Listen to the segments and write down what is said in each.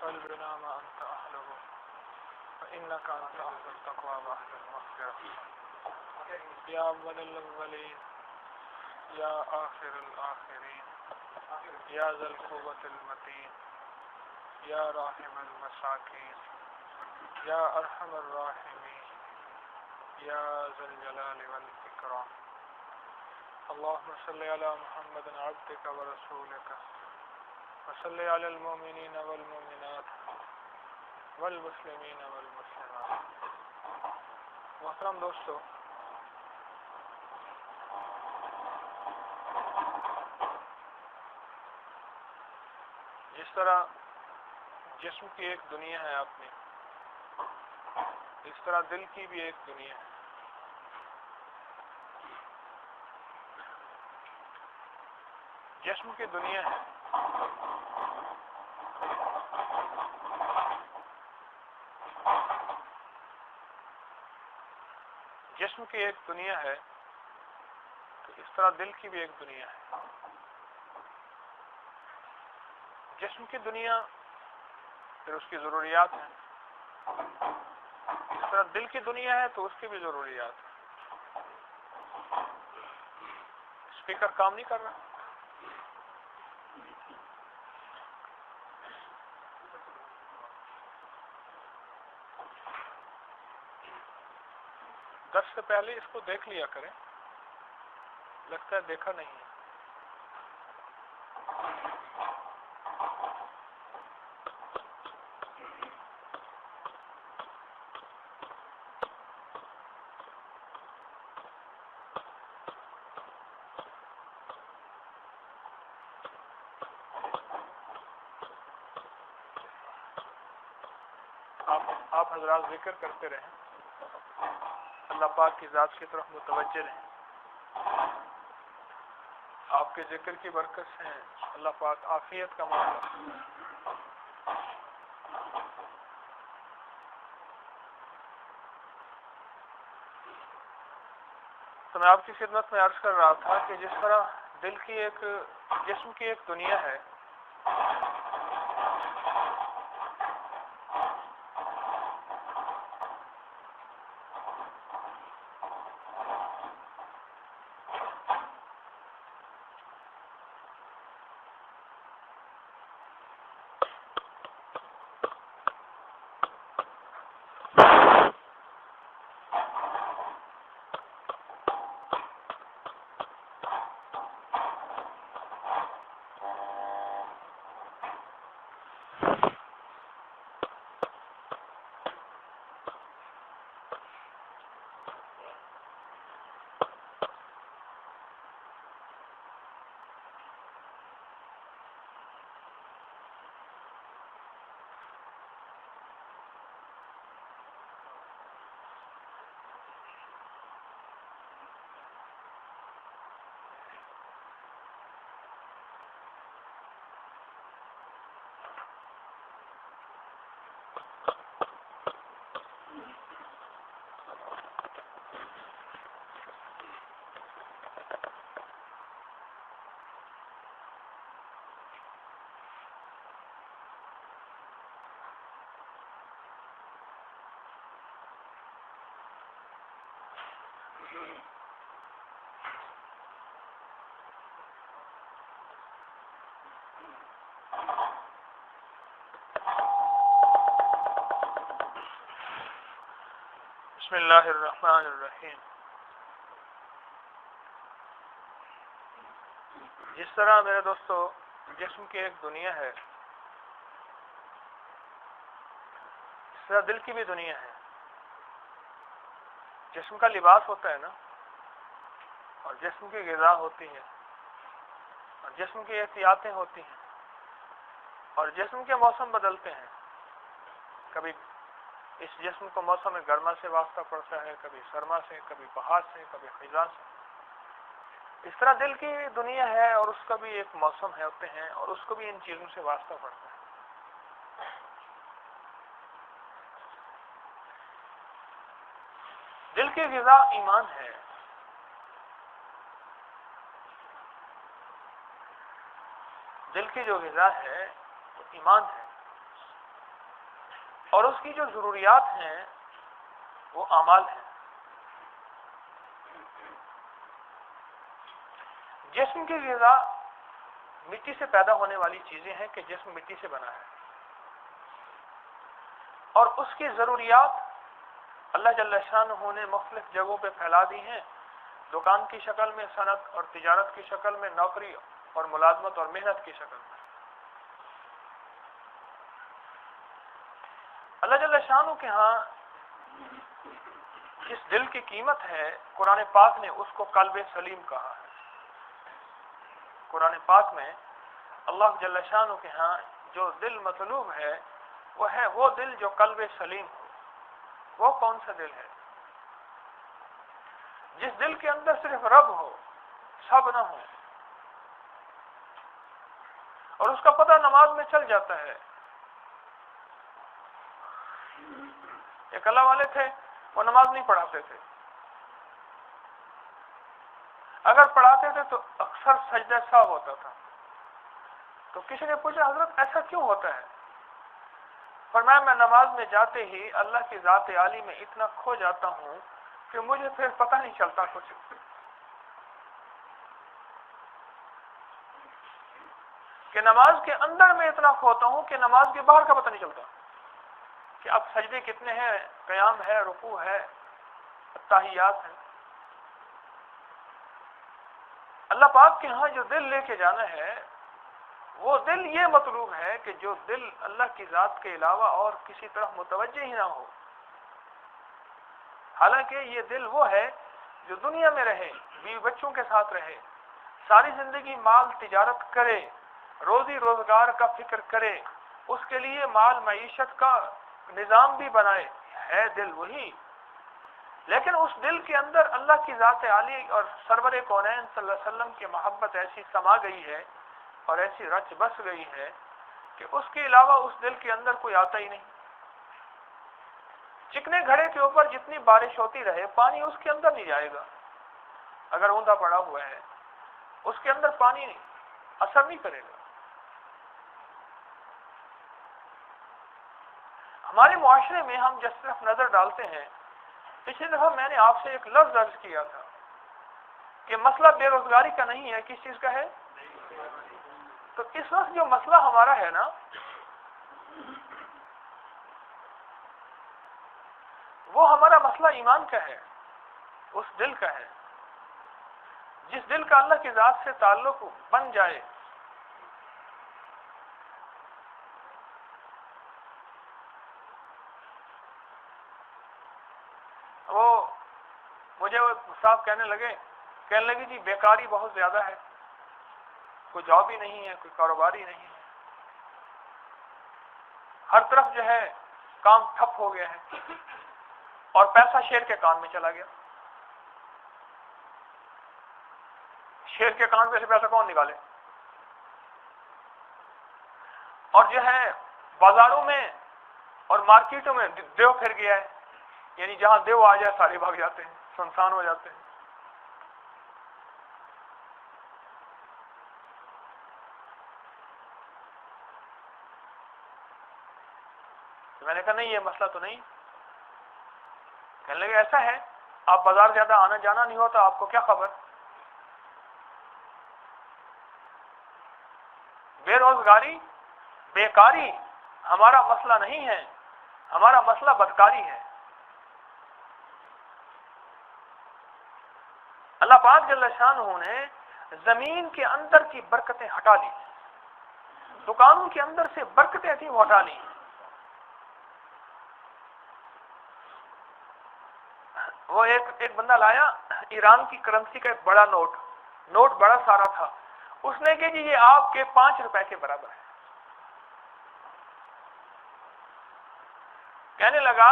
قلبنا ما أنت أهله فإنك أنت أهل التقوى وأهل المغفرة يا أول الأولين يا آخر الآخرين يا ذا القوة المتين يا راحم المساكين يا أرحم الراحمين يا ذا الجلال والإكرام اللهم صل على محمد عبدك ورسولك وصل على المؤمنين والمؤمنات والمسلمین والمسلمات. محترم دوستو، جس طرح جسم کی ایک دنیا ہے اپنی، اس طرح دل کی بھی ایک دنیا ہے. جسم کی دنیا ہے، جسم کی ایک دنیا ہے تو اس طرح دل کی بھی ایک دنیا ہے. جسم کی دنیا پھر اس کی ضروریات ہیں، اس طرح دل کی دنیا ہے تو اس کی بھی ضروریات ہیں. اسپیکر کام نہیں کر رہا؟ درس سے پہلے اس کو دیکھ لیا کریں، لگتا ہے دیکھا نہیں ہے. آپ حضرات ذکر کرتے رہیں، اللہ پاک کی ذات کی طرف متوجہ رہیں. آپ کے ذکر کی برکت سے اللہ پاک عافیت کا معاملہ. تو میں آپ کی خدمت میں عرض کر رہا تھا کہ جس طرح دل کی ایک، جسم کی ایک دنیا ہے، بسم اللہ الرحمن الرحیم. جس طرح میرے دوستو جسم کی ایک دنیا ہے، اس طرح دل کی بھی دنیا ہے. جسم کا لباس ہوتا ہے نا، اور جسم کی غذا ہوتی ہے، اور جسم کی احتیاطیں ہوتی ہیں، اور جسم کے موسم بدلتے ہیں. کبھی اس جسم کو موسم گرما سے واسطہ پڑتا ہے، کبھی سرما سے، کبھی بہار سے، کبھی خزاں سے. اس طرح دل کی دنیا ہے اور اس کا بھی ایک موسم ہے ہوتے ہیں، اور اس کو بھی ان چیزوں سے واسطہ پڑتا ہے. دل کی غذا ایمان ہے. دل کی جو غذا ہے وہ ایمان ہے. اور اس کی جو ضروریات ہیں وہ اعمال ہیں. جسم کی غذا مٹی سے پیدا ہونے والی چیزیں ہیں کہ جسم مٹی سے بنا ہے، اور اس کی ضروریات اللہ جل شانہ نے مختلف جگہوں پہ پھیلا دی ہیں، دکان کی شکل میں، صنعت اور تجارت کی شکل میں، نوکری اور ملازمت اور محنت کی شکل میں. اللہ جل شانہ کے ہاں جس دل کی قیمت ہے، قرآن پاک نے اس کو قلب سلیم کہا ہے. قرآن پاک میں اللہ جل شانہ کے ہاں جو دل مطلوب ہے وہ ہے وہ دل جو قلب سلیم ہو. وہ کون سا دل ہے؟ جس دل کے اندر صرف رب ہو، سب نہ ہو، اور اس کا پتہ نماز میں چل جاتا ہے. ایک اللہ والے تھے، وہ نماز نہیں پڑھاتے تھے، اگر پڑھاتے تھے تو اکثر سجدہ سہو ہوتا تھا. تو کسی نے پوچھا حضرت ایسا کیوں ہوتا ہے؟ فرمایا میں نماز میں جاتے ہی اللہ کی ذات عالی میں اتنا کھو جاتا ہوں کہ مجھے پھر پتہ نہیں چلتا کچھ. کہ نماز کے اندر میں اتنا کھوتا ہوں کہ نماز کے باہر کا پتہ نہیں چلتا کہ اب سجدے کتنے ہیں، قیام ہے، رکوع ہے، تحیات ہے. اللہ پاک کے ہاں جو دل لے کے جانا ہے وہ دل یہ مطلوب ہے کہ جو دل اللہ کی ذات کے علاوہ اور کسی طرف متوجہ ہی نہ ہو. حالانکہ یہ دل وہ ہے جو دنیا میں رہے، بیوی بچوں کے ساتھ رہے، ساری زندگی مال تجارت کرے، روزی روزگار کا فکر کرے، اس کے لیے مال معیشت کا نظام بھی بنائے، ہے دل وہی. لیکن اس دل کے اندر اللہ کی ذات عالی اور سرور کونین صلی اللہ علیہ وسلم کی محبت ایسی سما گئی ہے اور ایسی رچ بس گئی ہے کہ اس کے علاوہ اس دل کے اندر کوئی آتا ہی نہیں. چکنے گھڑے کے اوپر جتنی بارش ہوتی رہے پانی اس کے اندر نہیں جائے گا. اگر اوندا پڑا ہوا ہے اس کے اندر پانی اثر نہیں کرے گا. ہمارے معاشرے میں ہم جس طرف نظر ڈالتے ہیں، پچھلی دفعہ میں نے آپ سے ایک لفظ عرض کیا تھا کہ مسئلہ بے روزگاری کا نہیں ہے، کس چیز کا ہے؟ تو اس وقت جو مسئلہ ہمارا ہے نا، وہ ہمارا مسئلہ ایمان کا ہے، اس دل کا ہے. جس دل کا اللہ کی ذات سے تعلق بن جائے، مجھے وہ صاحب کہنے لگی جی بیکاری بہت زیادہ ہے، کوئی جاب ہی نہیں ہے، کوئی کاروبار ہی نہیں ہے، ہر طرف جو ہے کام ٹھپ ہو گیا ہے، اور پیسہ شیر کے کان میں چلا گیا. شیر کے کان میں سے پیسہ کون نکالے؟ اور جو ہے بازاروں میں اور مارکیٹوں میں دیو پھر گیا ہے، یعنی جہاں دیو آ جائے سارے بھاگ جاتے ہیں، سنسان ہو جاتے ہیں. تو میں نے کہا نہیں یہ مسئلہ تو نہیں. کہنے لگے ایسا ہے، آپ بازار زیادہ آنا جانا نہیں ہوتا، آپ کو کیا خبر؟ بے روزگاری، بیکاری ہمارا مسئلہ نہیں ہے، ہمارا مسئلہ بدکاری ہے. اللہ پاک جل شانہ نے زمین کے اندر کی برکتیں ہٹا لی، دکانوں کے اندر سے برکتیں تھیں وہ ہٹا لی. وہ ایک بندہ لایا ایران کی کرنسی کا ایک بڑا نوٹ بڑا سارا تھا. اس نے کہ جی یہ آپ کے 5 روپے کے برابر ہے. کہنے لگا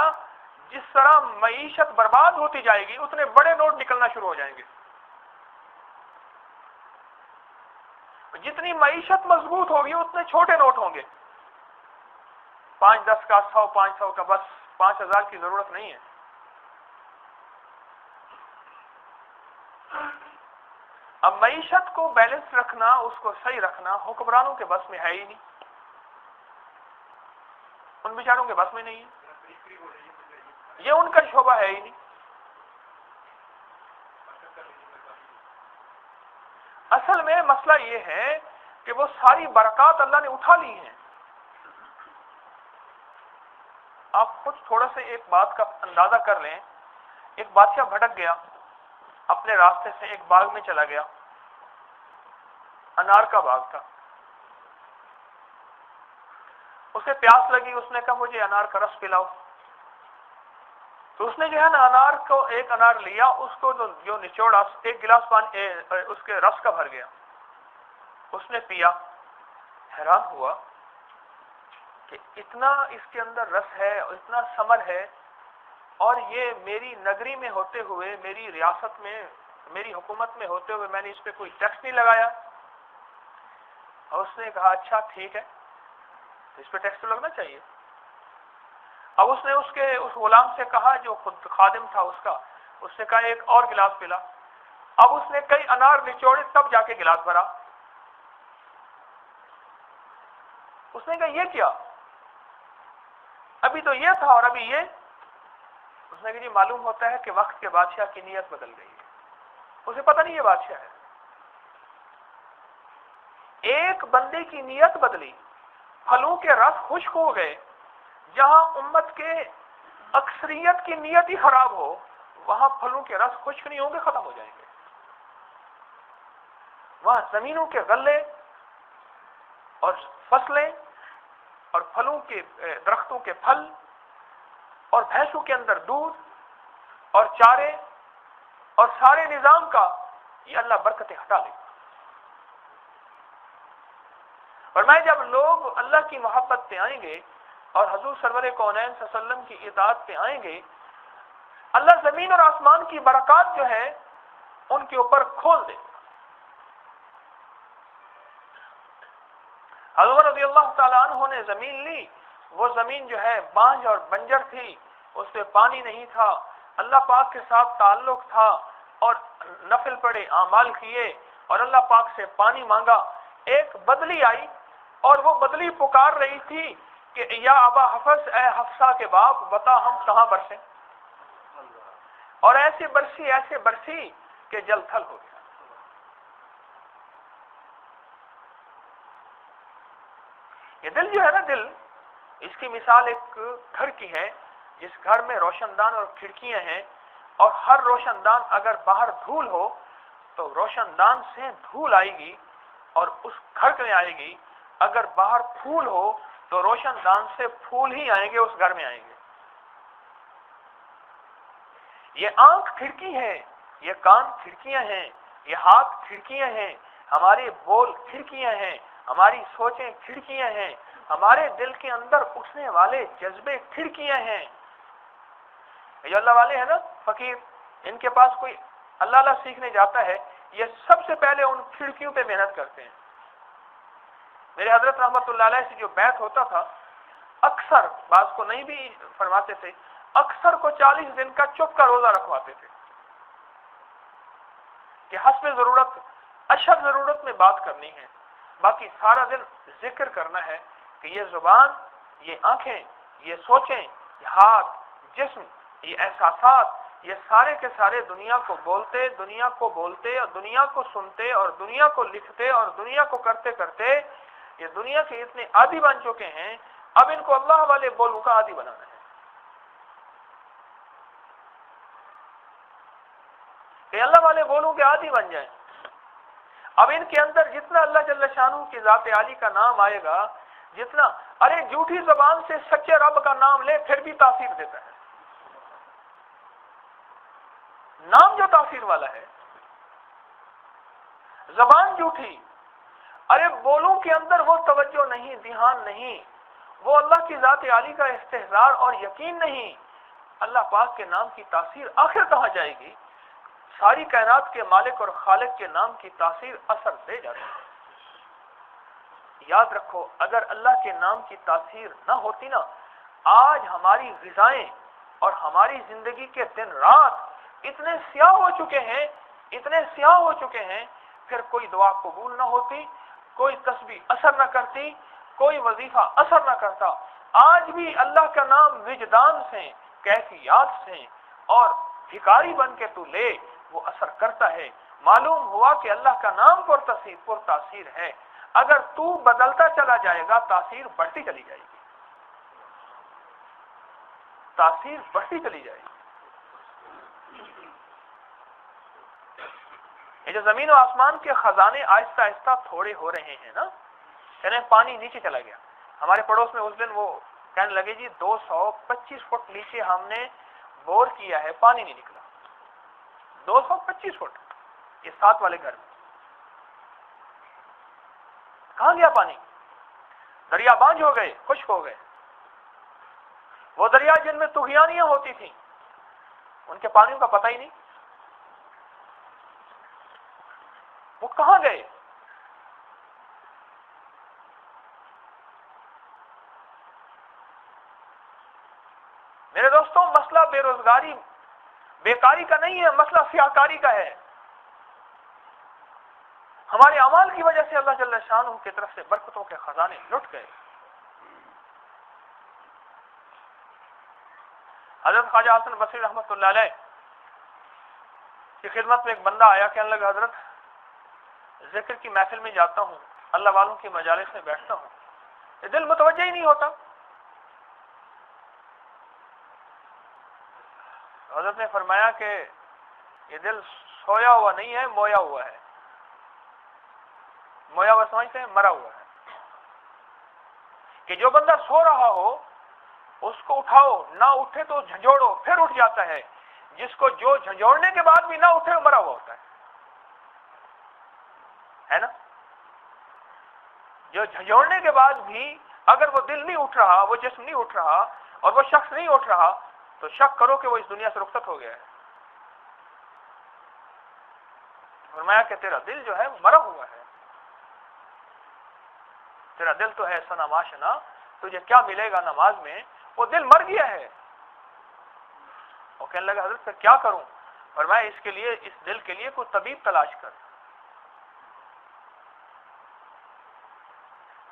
جس طرح معیشت برباد ہوتی جائے گی اتنے بڑے نوٹ نکلنا شروع ہو جائیں گے. جتنی معیشت مضبوط ہوگی اتنے چھوٹے نوٹ ہوں گے، 5-10 کا، 100 500 کا، بس 5000 کی ضرورت نہیں ہے. اب معیشت کو بیلنس رکھنا، اس کو صحیح رکھنا حکمرانوں کے بس میں ہے ہی نہیں. ان بیچاروں کے بس میں نہیں ہے، یہ ان کا شعبہ ہے ہی نہیں۔ اصل میں مسئلہ یہ ہے کہ وہ ساری برکات اللہ نے اٹھا لی ہیں۔ آپ خود تھوڑا سا ایک بات کا اندازہ کر لیں، ایک بادشاہ بھٹک گیا، اپنے راستے سے ایک باغ میں چلا گیا، انار کا باغ تھا، اسے پیاس لگی، اس نے کہا مجھے انار کا رس پلاؤ، تو اس نے جو ہے نا انار کو ایک انار لیا، اس کو جو نچوڑا، ایک گلاس پانی اس کے رس کا بھر گیا، اس نے پیا، حیران ہوا کہ اتنا اس کے اندر رس ہے اور اتنا ثمر ہے، اور یہ میری نگری میں ہوتے ہوئے، میری ریاست میں، میری حکومت میں ہوتے ہوئے میں نے اس پہ کوئی ٹیکس نہیں لگایا۔ اور اس نے کہا اچھا ٹھیک ہے، اس پہ ٹیکس تو لگنا چاہیے۔ اب اس نے اس غلام سے کہا جو خود خادم تھا اس کا، اس نے کہا ایک اور گلاس پلا۔ اب اس نے کئی انار نچوڑے تب جا کے گلاس بھرا۔ اس نے کہا یہ کیا؟ ابھی تو یہ تھا اور ابھی یہ۔ اس نے کہا جی معلوم ہوتا ہے کہ وقت کے بادشاہ کی نیت بدل گئی ہے، اسے پتہ نہیں یہ بادشاہ ہے۔ ایک بندے کی نیت بدلی، پھلوں کے رس خشک ہو گئے۔ جہاں امت کے اکثریت کی نیت ہی خراب ہو، وہاں پھلوں کے رس خشک نہیں ہوں گے، ختم ہو جائیں گے۔ وہاں زمینوں کے غلے اور فصلیں اور پھلوں کے درختوں کے پھل اور بھینسوں کے اندر دودھ اور چارے اور سارے نظام کا یہ اللہ برکتیں ہٹا لے گا۔ اور میں جب لوگ اللہ کی محبت پہ آئیں گے اور حضور سرور کونین صلی اللہ علیہ وسلم کی اطاعت پہ آئیں گے، اللہ زمین اور آسمان کی برکات جو ہے ان کے اوپر کھول دے گا۔ حضرت رضی اللہ تعالیٰ عنہ نے زمین لی، وہ زمین جو ہے بانجھ اور بنجر تھی، اس پہ پانی نہیں تھا، اللہ پاک کے ساتھ تعلق تھا اور نفل پڑے، اعمال کیے اور اللہ پاک سے پانی مانگا۔ ایک بدلی آئی اور وہ بدلی پکار رہی تھی کہ یا ابا حفص، اے حفصہ کے باپ بتا ہم کہاں برسیں، اور ایسے برسی کہ جل تھل ہو گیا۔ یہ دل جو ہے نا، دل، اس کی مثال ایک گھر کی ہے، جس گھر میں روشن دان اور کھڑکیاں ہیں، اور ہر روشن دان اگر باہر دھول ہو تو روشن دان سے دھول آئے گی اور اس گھر میں آئے گی، اگر باہر پھول ہو تو روشن دان سے پھول ہی آئیں گے، اس گھر میں آئیں گے۔ یہ آنکھ کھڑکی ہے، یہ کان کھڑکیاں ہیں، یہ ہاتھ کھڑکیاں ہیں، ہمارے بول کھڑکیاں ہیں، ہماری سوچیں کھڑکیاں ہیں، ہمارے دل کے اندر اٹھنے والے جذبے کھڑکیاں ہیں۔ یہ اللہ والے ہیں نا فقیر، ان کے پاس کوئی اللہ سیکھنے جاتا ہے، یہ سب سے پہلے ان کھڑکیوں پہ محنت کرتے ہیں۔ میرے حضرت رحمت اللہ علیہ سے جو بیعت ہوتا تھا، اکثر، بعض کو نہیں بھی فرماتے تھے، اکثر کو 40 دن کا چپ کا روزہ رکھواتے تھے کہ حسب ضرورت، اشد ضرورت میں بات کرنی ہے، باقی سارا دن ذکر کرنا ہے کہ یہ زبان، یہ آنکھیں، یہ سوچیں، یہ ہاتھ، جسم، یہ احساسات، یہ سارے کے سارے دنیا کو بولتے اور دنیا کو سنتے اور دنیا کو لکھتے اور دنیا کو کرتے کرتے یہ دنیا کے اتنے عادی بن چکے ہیں، اب ان کو اللہ والے بولوں کا عادی بنانا ہے کہ اللہ والے بولوں کے عادی بن جائیں۔ اب ان کے اندر جتنا اللہ جل شانہ کی ذات عالی کا نام آئے گا، جتنا، ارے جھوٹی زبان سے سچے رب کا نام لے پھر بھی تاثیر دیتا ہے، نام جو تاثیر والا ہے، زبان جھوٹی، ارے بولوں کے اندر وہ توجہ نہیں، دھیان نہیں، وہ اللہ کی ذات عالی کا استحضار اور یقین نہیں، اللہ پاک کے نام کی تاثیر آخر کہاں جائے گی؟ ساری کائنات کے مالک اور خالق کے نام کی تاثیر اثر دے جاتی ہے۔ یاد رکھو، اگر اللہ کے نام کی تاثیر نہ ہوتی نا، آج ہماری غذائیں اور ہماری زندگی کے دن رات اتنے سیاہ ہو چکے ہیں، پھر کوئی دعا قبول نہ ہوتی، کوئی تسبیح اثر نہ کرتی، کوئی وظیفہ اثر نہ کرتا، آج بھی اللہ کا نام وجدان سے، کیفیات سے اور بھکاری بن کے تو لے، وہ اثر کرتا ہے۔ معلوم ہوا کہ اللہ کا نام پر تاثیر ہے، اگر تو بدلتا چلا جائے گا تاثیر بڑھتی چلی جائے گی، تاثیر بڑھتی چلی جائے گی۔ یہ جو زمین و آسمان کے خزانے آہستہ آہستہ تھوڑے ہو رہے ہیں نا، یعنی پانی نیچے چلا گیا۔ ہمارے پڑوس میں اس دن وہ کہنے لگے جی 225 فٹ نیچے ہم نے بور کیا ہے، پانی نہیں نکلا۔ 225 فٹ، یہ 7 والے گھر میں کہاں گیا پانی؟ دریا بانجھ ہو گئے، خشک ہو گئے۔ وہ دریا جن میں طغیانیاں ہوتی تھیں، ان کے پانیوں کا پتہ ہی نہیں، وہ کہاں گئے؟ میرے دوستوں، مسئلہ بے روزگاری بیکاری کا نہیں ہے، مسئلہ سیاہکاری کا ہے۔ ہمارے اعمال کی وجہ سے اللہ جل شانہ کی طرف سے برکتوں کے خزانے لٹ گئے۔ حضرت خواجہ حسن بصری رحمۃ اللہ علیہ کی خدمت میں ایک بندہ آیا، کہنے لگا حضرت ذکر کی محفل میں جاتا ہوں، اللہ والوں کی مجالس میں بیٹھتا ہوں، یہ دل متوجہ ہی نہیں ہوتا۔ حضرت نے فرمایا کہ یہ دل سویا ہوا نہیں ہے، مویا ہوا ہے۔ مویا ہوا سمجھتے ہیں؟ مرا ہوا ہے۔ کہ جو بندہ سو رہا ہو اس کو اٹھاؤ، نہ اٹھے تو جھنجھوڑو، پھر اٹھ جاتا ہے۔ جس کو جو جھنجھوڑنے کے بعد بھی نہ اٹھے وہ مرا ہوا ہوتا ہے نا؟ جو جھنجھوڑنے کے بعد بھی اگر وہ دل نہیں اٹھ رہا، وہ جسم نہیں اٹھ رہا اور وہ شخص نہیں اٹھ رہا، تو شک کرو کہ وہ اس دنیا سے رخصت ہو گیا ہے۔ فرمایا کہ تیرا دل جو ہے وہ مرا ہوا ہے، تیرا دل تو ہے سنا ماشنا، تجھے کیا ملے گا نماز میں، وہ دل مر گیا ہے۔ وہ کہنے لگا حضرت پھر کیا کروں؟ فرمایا اس کے لیے، اس دل کے لیے کوئی طبیب تلاش کر،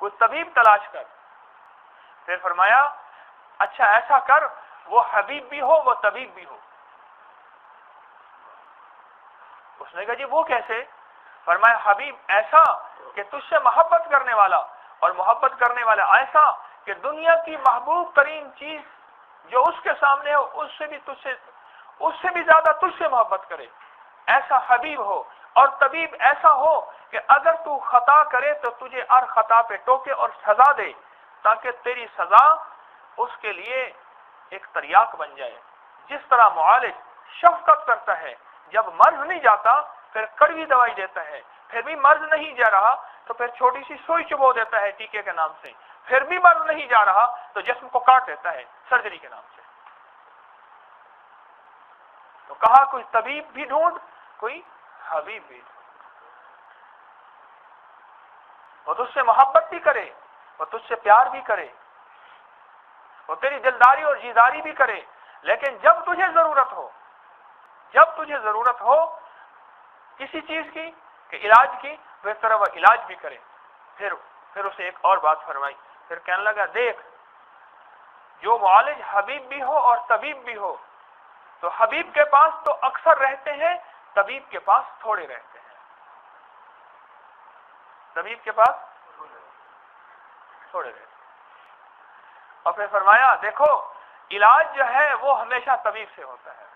کوئی طبیب تلاش کر۔ پھر فرمایا اچھا ایسا کر، وہ حبیب بھی ہو وہ طبیب بھی ہو۔ اس نے کہا جی وہ کیسے؟ فرمایا حبیب ایسا کہ تجھ سے محبت کرنے والا، اور محبت کرنے والا ایسا کہ دنیا کی محبوب ترین چیز جو اس کے سامنے ہو اس سے بھی زیادہ تجھ سے محبت کرے، ایسا حبیب ہو۔ اور طبیب ایسا ہو کہ اگر تو خطا کرے تو تجھے ہر خطا پہ ٹوکے اور سزا دے، تاکہ تیری سزا اس کے لیے ایک تریاق بن جائے۔ جس طرح معالج شفقت کرتا ہے، جب مرض نہیں جاتا پھر کڑوی دوائی دیتا ہے، پھر بھی مرض نہیں جا رہا تو پھر چھوٹی سی سوئی چبو دیتا ہے ٹیکے کے نام سے، پھر بھی مرض نہیں جا رہا تو جسم کو کاٹ دیتا ہے سرجری کے نام سے۔ تو کہا کوئی طبیب بھی ڈھونڈ، کوئی حبیب بھی ڈھونڈ، وہ تجھ سے محبت بھی کرے، وہ تجھ سے پیار بھی کرے، وہ تیری دلداری اور جیداری بھی کرے، لیکن جب تجھے ضرورت ہو کسی چیز کی کہ علاج کی، وہ طرح وہ علاج بھی کرے۔ پھر اسے ایک اور بات فرمائی، پھر کہنے لگا دیکھ، جو معالج حبیب بھی ہو اور طبیب بھی ہو، تو حبیب کے پاس تو اکثر رہتے ہیں، طبیب کے پاس تھوڑے رہتے ہیں۔ طبیب کے پاس تھوڑے رہتے ہیں۔ اور پھر فرمایا دیکھو علاج جو ہے وہ ہمیشہ طبیب سے ہوتا ہے،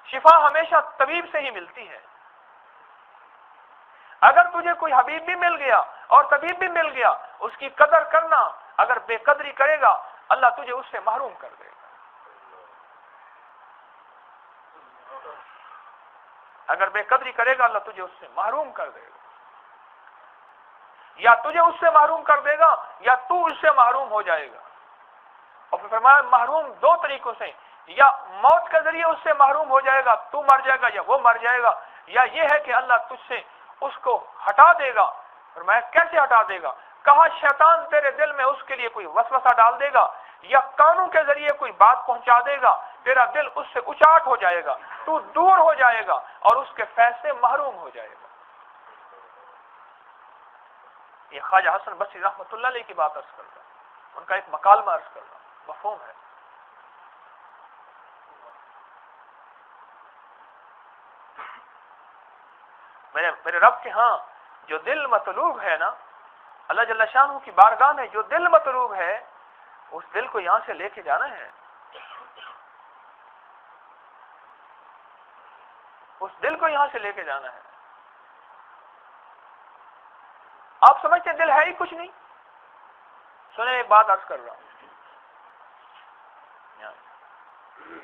شفا ہمیشہ طبیب سے ہی ملتی ہے۔ اگر تجھے کوئی حبیب بھی مل گیا اور طبیب بھی مل گیا، اس کی قدر کرنا، اگر بے قدری کرے گا اللہ تجھے اس سے محروم کر دے گا۔ اگر بے قدری کرے گا اللہ تجھے اس سے محروم کر دے گا، یا تجھے اس سے محروم کر دے گا یا تو اس سے محروم ہو جائے گا۔ اور پھر فرمایا محروم دو طریقوں سے، یا موت کے ذریعے اس سے محروم ہو جائے گا، تو مر جائے گا یا وہ مر جائے گا، یا یہ ہے کہ اللہ تجھ سے اس کو ہٹا دے گا۔ فرمایا کیسے ہٹا دے گا؟ کہا شیطان تیرے دل میں اس کے لیے کوئی وسوسہ ڈال دے گا، یا کانوں کے ذریعے کوئی بات پہنچا دے گا، تیرا دل اس سے اچاٹ ہو جائے گا، تو دور ہو جائے گا اور اس کے فیض سے محروم ہو جائے گا۔ یہ خواجہ حسن بصری رحمۃ اللہ علیہ کی بات عرض کر رہا ہوں، ان کا ایک مکالمہ عرض کر رہا ہوں، مفہوم ہے۔ میرے رب کے ہاں جو دل مطلوب ہے نا، اللہ جل شانہ کی بارگاہ میں جو دل مطلوب ہے، اس دل کو یہاں سے لے کے جانا ہے، اس دل کو یہاں سے لے کے جانا ہے۔ آپ سمجھتے دل ہے ہی کچھ نہیں؟ سنیں ایک بات عرض کر رہا ہوں،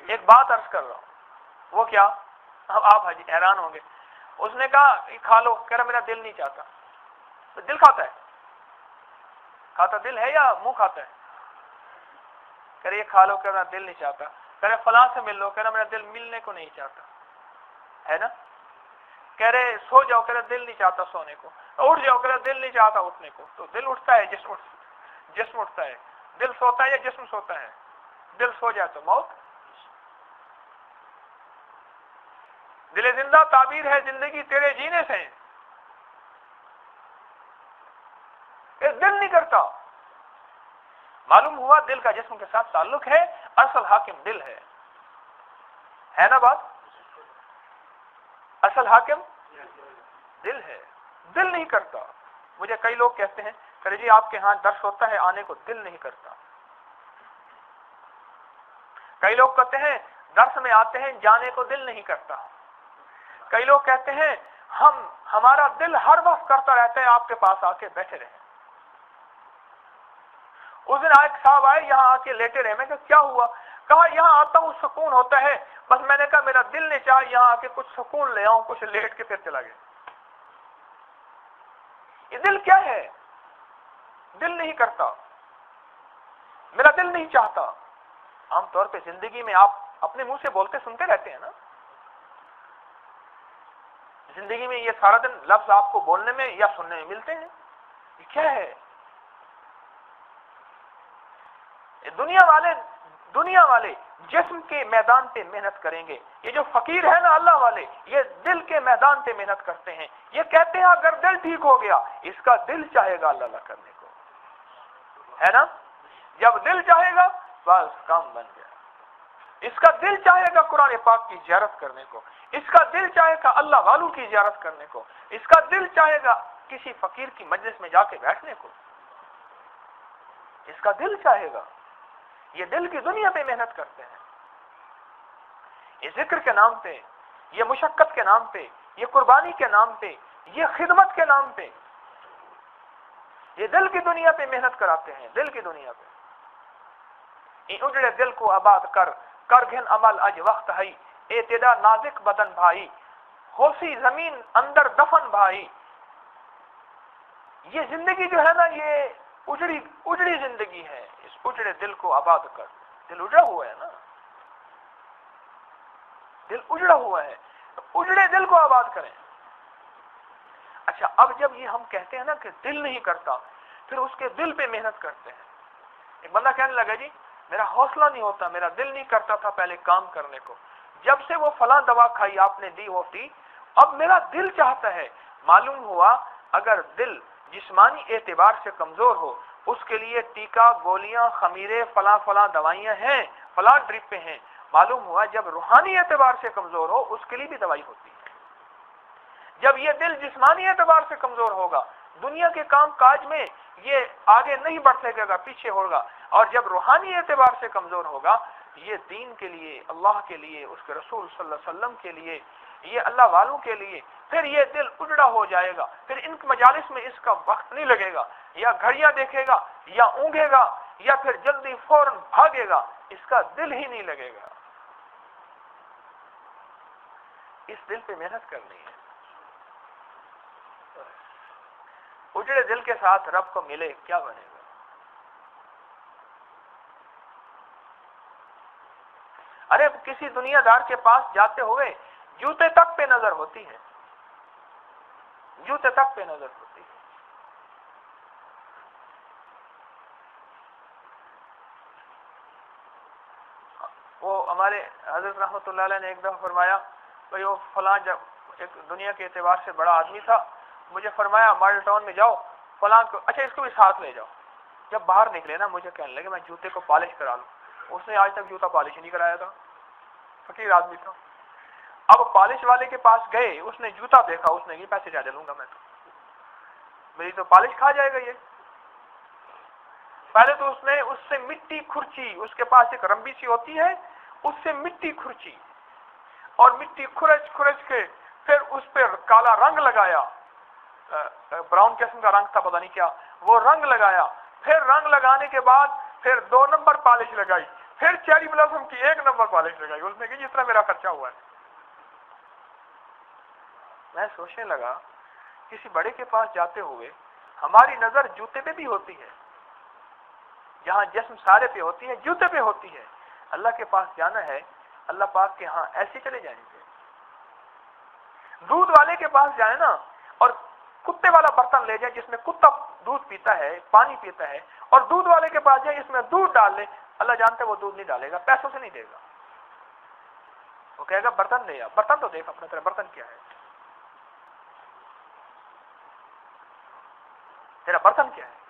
ایک بات عرض کر رہا ہوں، وہ کیا؟ اب آپ حاجی حیران ہوں گے۔ اس نے کہا کھا لو، کہہ رہا میرا دل نہیں چاہتا۔ تو دل کھاتا ہے؟ کھاتا دل ہے یا منہ کھاتا ہے؟ کہہ رہے یہ کھا لو، کہہ رہا دل نہیں چاہتا۔ کہہ رہے فلاں سے مل لو، کہہ رہا میرا دل ملنے کو نہیں چاہتا، ہے نا؟ کہہ رہے سو جاؤ، کہہ رہا دل نہیں چاہتا سونے کو۔ اٹھ جاؤ، کہہ رہا دل نہیں چاہتا اٹھنے کو۔ تو دل اٹھتا ہے، جسم اٹھتا ہے۔ دل سوتا ہے یا جسم سوتا ہے؟ دل سو جائے تو موت۔ دل زندہ تعبیر ہے زندگی تیرے جینے سے، دل نہیں کرتا۔ معلوم ہوا دل کا جسم کے ساتھ تعلق ہے، اصل حاکم دل ہے نا بات؟ اصل حاکم دل ہے، دل نہیں کرتا۔ مجھے کئی لوگ کہتے ہیں کہ جی آپ کے ہاں درس ہوتا ہے، آنے کو دل نہیں کرتا۔ کئی لوگ کہتے ہیں درس میں آتے ہیں، جانے کو دل نہیں کرتا۔ کئی لوگ کہتے ہیں ہمارا دل ہر وقت کرتا رہتا ہے آپ کے پاس آ کے بیٹھے رہیں۔ اس دن ایک صاحب آئے، یہاں آ کے لیٹے رہے۔ میں کہا کیا ہوا؟ کہا یہاں آتا ہوں سکون ہوتا ہے، بس میں نے کہا میرا دل نہیں چاہا یہاں آ کے کچھ سکون لے آؤں، کچھ لیٹ کے پھر چلا گیا۔ یہ دل کیا ہے؟ دل نہیں کرتا، میرا دل نہیں چاہتا۔ عام طور پہ زندگی میں آپ اپنے منہ سے بولتے سنتے رہتے ہیں نا، زندگی میں یہ سارا دن لفظ آپ کو بولنے میں یا سننے میں ملتے ہیں۔ یہ کیا ہے؟ دنیا والے جسم کے میدان پہ محنت کریں گے، یہ جو فقیر ہے نا اللہ والے، یہ دل کے میدان پہ محنت کرتے ہیں۔ یہ کہتے ہیں اگر دل ٹھیک ہو گیا، اس کا دل چاہے گا اللہ اللہ کرنے کو، ہے نا؟ جب دل چاہے گا بس کام بن گیا۔ اس کا دل چاہے گا قرآن پاک کی زیارت کرنے کو، اس کا دل چاہے گا اللہ والوں کی زیارت کرنے کو، اس کا دل چاہے گا کسی فقیر کی مجلس میں جا کے بیٹھنے کو، اس کا دل چاہے گا۔ یہ دل کی دنیا پہ محنت کرتے ہیں، یہ ذکر کے نام پہ، یہ مشقت کے نام پہ، یہ قربانی کے نام پہ، یہ خدمت کے نام پہ، یہ دل کی دنیا پہ محنت کراتے ہیں، دل کی دنیا پہ۔ اجڑے دل کو آباد کر گھن عمل اج وقت ہے، اے تیرا نازک بدن بھائی، ہوسی زمین اندر دفن بھائی۔ یہ زندگی جو ہے نا، یہ اجڑی زندگی ہے، اس اجڑے دل کو آباد کر۔ دل اجڑا ہوا ہے نا، دل اجڑا ہوا ہے، اجڑے دل کو آباد کریں۔ اچھا، اب جب یہ ہم کہتے ہیں نا کہ دل نہیں کرتا، پھر اس کے دل پہ محنت کرتے ہیں۔ ایک بندہ کہنے لگا جی میرا حوصلہ نہیں ہوتا، میرا دل نہیں کرتا تھا پہلے کام کرنے کو، جب سے وہ فلاں دوا کھائی آپ نے دی ہوتی، اب میرا دل چاہتا ہے۔ معلوم ہوا اگر دل جسمانی اعتبار سے کمزور ہو، اس کے لیے ٹیکا، گولیاں، خمیرے، فلاں دوائیاں ہیں، فلاں ڈرپیں ہیں۔ معلوم ہوا جب روحانی اعتبار سے کمزور ہو، اس کے لیے بھی دوائی ہوتی ہے۔ جب یہ دل جسمانی اعتبار سے کمزور ہوگا، دنیا کے کام کاج میں یہ آگے نہیں بڑھ سکے گا، پیچھے ہوگا، اور جب روحانی اعتبار سے کمزور ہوگا، یہ دین کے لیے، اللہ کے لیے، اس کے رسول صلی اللہ علیہ وسلم کے لیے، یہ اللہ والوں کے لیے، پھر یہ دل اجڑا ہو جائے گا۔ پھر ان مجالس میں اس کا وقت نہیں لگے گا، یا گھڑیاں دیکھے گا، یا اونگے گا، یا پھر جلدی فوراً بھاگے گا، اس کا دل ہی نہیں لگے گا۔ اس دل پہ محنت کرنی ہے۔ اجڑے دل کے ساتھ رب کو ملے، کیا بنے گا؟ ارے کسی دنیا دار کے پاس جاتے ہوئے جوتے تک پہ نظر ہوتی ہے، جوتے تک پہ نظر ہوتی ہے۔ وہ ہمارے حضرت رحمۃ اللہ علیہ نے ایک دفعہ فرمایا، بھائی وہ فلاں جب ایک دنیا کے اعتبار سے بڑا آدمی تھا، مجھے فرمایا ماڈل ٹاؤن میں جاؤ، فلاں کو اچھا اس کو بھی ساتھ لے جاؤ. جب باہر نکلے نا مجھے کہنے لگے میں جوتے کو پالش کرا لوں. اس نے آج تک جوتا پالش نہیں کرایا تھا, فقیر آدمی تھا. اب پالش والے کے پاس گئے, اس نے جوتا دیکھا, اس نے یہ پیسے زیادہ لوں گا میں, تو میری تو پالش کھا جائے گا یہ. پہلے تو اس نے اس سے مٹی کھرچی, اس کے پاس ایک رمبی سی ہوتی ہے, اس سے مٹی کھرچی اور مٹی کھرچ کے پھر اس پہ کالا رنگ لگایا, براؤن قسم کا رنگ تھا پتہ نہیں کیا, وہ رنگ لگایا. پھر رنگ لگانے کے بعد پھر 2 نمبر پالش لگائی, پھر چیری بلاسم کی 1 نمبر پالش لگائی. اس نے کہا جس طرح میرا خرچہ ہوا ہے. میں سوچنے لگا کسی بڑے کے پاس جاتے ہوئے ہماری نظر جوتے پہ بھی ہوتی ہے, جہاں جسم سارے پہ ہوتی ہے جوتے پہ ہوتی ہے. اللہ کے پاس جانا ہے, اللہ پاک کے ہاں ایسے چلے جائیں گے. دودھ والے کے پاس جائیں نا اور کتے والا برتن لے جائیں جس میں کتا دودھ پیتا ہے, پانی پیتا ہے, اور دودھ والے کے پاس جائیں اس میں دودھ ڈال لے, اللہ جانتا ہے وہ دودھ نہیں ڈالے گا, پیسوں سے نہیں دے گا. وہ کہے گا برتن لے آ, برتن تو دیکھ اپنا, تیرا برتن کیا ہے, تیرا برتن کیا ہے.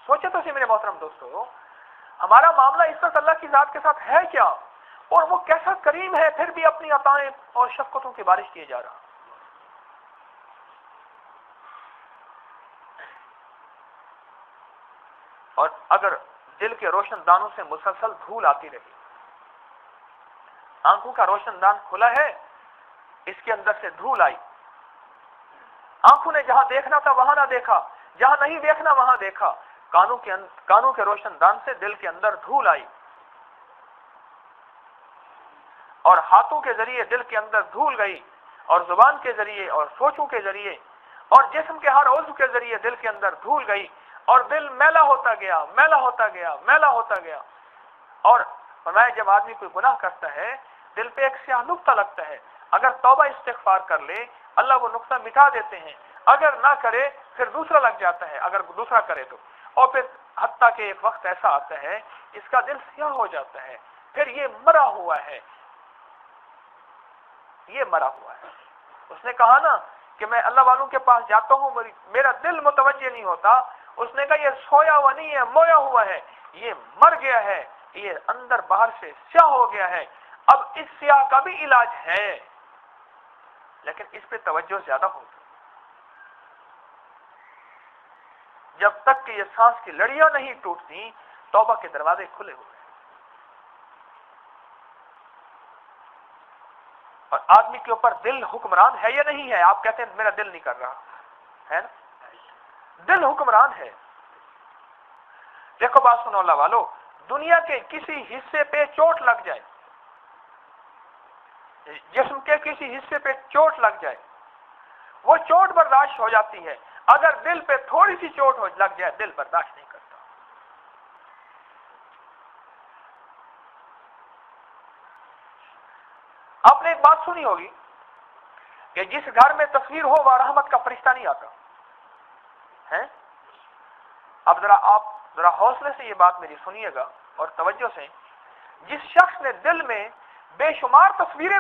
سوچے تو سی میرے محترم دوستو, ہمارا معاملہ اس وقت اللہ کی ذات کے ساتھ ہے کیا, اور وہ کیسا کریم ہے, پھر بھی اپنی عطائیں اور شفقتوں کی بارش کیے جا رہا. اور اگر دل کے روشن دانوں سے مسلسل دھول آتی رہی, آنکھوں کا روشن دان کھلا ہے, اس کے اندر سے دھول آئی, آنکھوں نے جہاں دیکھنا تھا وہاں نہ دیکھا, جہاں نہیں دیکھنا وہاں دیکھا, کانوں کے روشن دان سے دل کے اندر دھول آئی, اور ہاتھوں کے ذریعے دل کے اندر دھول گئی, اور زبان کے ذریعے اور سوچوں کے ذریعے اور جسم کے ہر عضو کے ذریعے دل کے اندر دھول گئی, اور دل میلا ہوتا گیا, میلا ہوتا گیا, میلا ہوتا گیا. اور فرمایا جب آدمی کوئی گناہ کرتا ہے دل پہ ایک سیاہ نقطہ لگتا ہے, اگر توبہ استغفار کر لے اللہ وہ نقطہ مٹا دیتے ہیں, اگر نہ کرے پھر دوسرا لگ جاتا ہے, اگر دوسرا کرے تو, اور پھر حتیٰ کہ ایک وقت ایسا آتا ہے اس کا دل سیاہ ہو جاتا ہے, پھر یہ مرا ہوا ہے, یہ مرا ہوا ہے. اس نے کہا نا کہ میں اللہ والوں کے پاس جاتا ہوں میرا دل متوجہ نہیں ہوتا, اس نے کہا یہ سویا ہوا نہیں ہے, مویا ہوا ہے, یہ مر گیا ہے, یہ اندر باہر سے سیاہ ہو گیا ہے. اب اس سیاہ کا بھی علاج ہے, لیکن اس پہ توجہ زیادہ ہوگی. جب تک کہ یہ سانس کی لڑیاں نہیں ٹوٹتی توبہ کے دروازے کھلے ہوئے. اور آدمی کے اوپر دل حکمران ہے یا نہیں ہے؟ آپ کہتے ہیں میرا دل نہیں کر رہا ہے نا, دل حکمران ہے. دیکھو بات سنو اللہ والو, دنیا کے کسی حصے پہ چوٹ لگ جائے, جسم کے کسی حصے پہ چوٹ لگ جائے, وہ چوٹ برداشت ہو جاتی ہے. اگر دل پہ تھوڑی سی چوٹ لگ جائے دل برداشت نہیں کرتا. آپ نے ایک بات سنی ہوگی کہ جس گھر میں تصویر ہو وہاں رحمت کا فرشتہ نہیں آتا ہے. اب آپ ذرا حوصلے سے یہ بات میری سنیے گا اور توجہ سے. جس شخص نے دل میں بے شمار تصویریں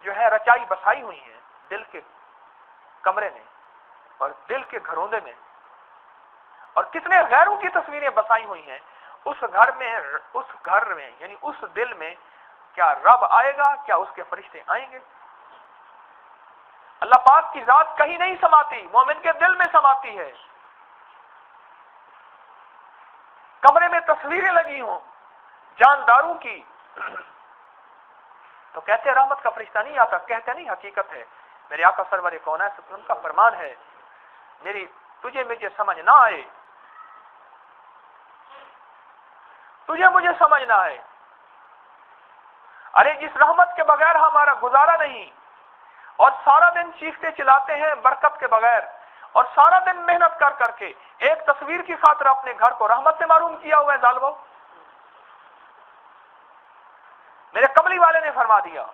جو ہے رچائی بسائی ہوئی ہیں دل کے کمرے میں اور دل کے گھروندے میں, اور کتنے غیروں کی تصویریں بسائی ہوئی ہیں, اس گھر میں یعنی اس دل میں کیا رب آئے گا؟ کیا اس کے فرشتے آئیں گے؟ اللہ پاک کی ذات کہیں نہیں سماتی, مومن کے دل میں سماتی ہے. کمرے میں تصویریں لگی ہوں جانداروں کی تو کہتے رحمت کا فرشتہ نہیں آتا. کہتے نہیں, حقیقت ہے. میرے آقا سرور کونین ان کا فرمان ہے, تجھے مجھے سمجھ نہ آئے, تجھے مجھے سمجھ نہ آئے. ارے جس رحمت کے بغیر ہمارا گزارا نہیں, اور سارا دن چیختے چلاتے ہیں برکت کے بغیر, اور سارا دن محنت کر کر کے ایک تصویر کی خاطر اپنے گھر کو رحمت سے معروم کیا ہوا ہے ظالموں. میرے قبلی والے نے فرما دیا,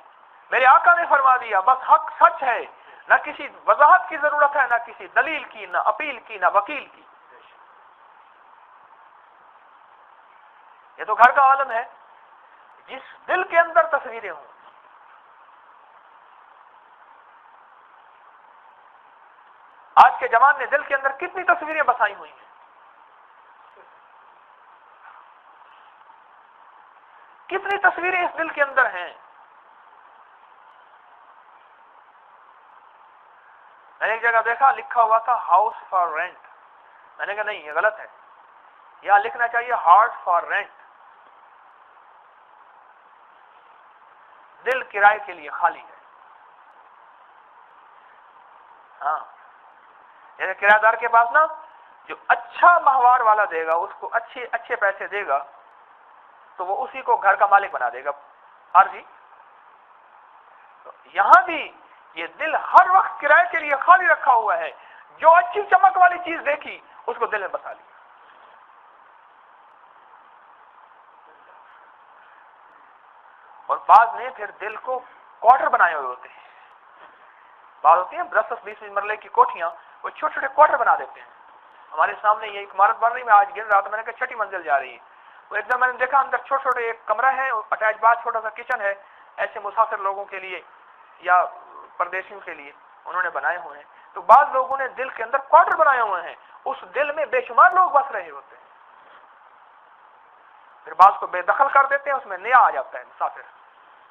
میرے آقا نے فرما دیا, بس حق سچ ہے, نہ کسی وضاحت کی ضرورت ہے, نہ کسی دلیل کی, نہ اپیل کی, نہ وکیل کی. یہ تو گھر کا عالم ہے جس دل کے اندر تصویریں ہوں. آج کے جوان نے دل کے اندر کتنی تصویریں بسائی ہوئی ہیں، کتنی تصویریں اس دل کے اندر ہیں۔ میں نے ایک جگہ دیکھا لکھا ہوا تھا ہاؤس فار رینٹ، میں نے کہا نہیں یہ غلط ہے، یہاں لکھنا چاہیے ہارٹ فار رینٹ، دل کرائے کے لیے خالی ہے۔ ہاں، جیسے کرایہ دار کے پاس نا جو اچھا ماہوار والا دے گا، اس کو اچھے پیسے دے گا تو وہ اسی کو گھر کا مالک بنا دے گا عارضی۔ تو یہاں بھی یہ دل ہر وقت کرائے کے لیے خالی رکھا ہوا ہے، جو اچھی چمک والی چیز دیکھی اس کو دل میں بسا لیا۔ اور بعض نے پھر دل کو کوارٹر بنائے ہوئے ہوتے ہیں، بعض ہوتی ہیں 10-20 مرلے کی کوٹھیاں، وہ چھوٹے چھوٹے کوارٹر بنا دیتے ہیں۔ ہمارے سامنے یہ ایک عمارت بن رہی، میں آج گن رہا تھا، میں نے کہا 6ٹھی منزل جا رہی ہے، وہ ایک دم میں نے دیکھا اندر چھوٹے چھوٹے ایک کمرہ ہے، اٹیچ باتھ، چھوٹا سا کچن ہے، ایسے مسافر لوگوں کے لیے یا پردیشیوں کے لیے انہوں نے بنائے ہوئے ہیں۔ تو بعض لوگوں نے دل کے اندر کوارٹر بنائے ہوئے ہیں، اس دل میں بے شمار لوگ بس رہے ہوتے ہیں، پھر بعض کو بے دخل کر دیتے ہیں، اس میں نیا آ جاتا ہے مسافر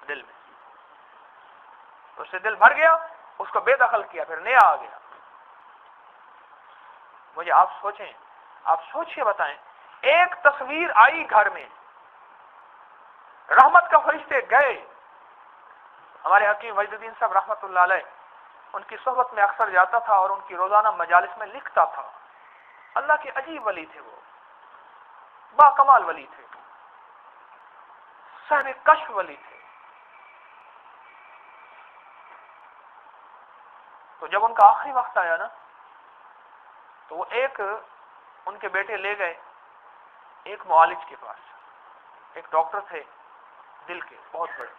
دل میں، اس سے دل بھر گیا، اس کو بے دخل کیا، پھر نیا آ گیا۔ مجھے آپ سوچیں، آپ سوچ کے بتائیں، ایک تصویر آئی گھر میں، رحمت کا فرشتے گئے۔ ہمارے حکیم وحید الدین صاحب رحمت اللہ علیہ ان کی صحبت میں اکثر جاتا تھا اور ان کی روزانہ مجالس میں لکھتا تھا۔ اللہ کے عجیب ولی تھے، وہ با کمال ولی تھے، صاحب کشف ولی تھے۔ تو جب ان کا آخری وقت آیا نا تو وہ ان کے بیٹے لے گئے ایک معالج کے پاس، ایک ڈاکٹر تھے دل کے بہت بڑے،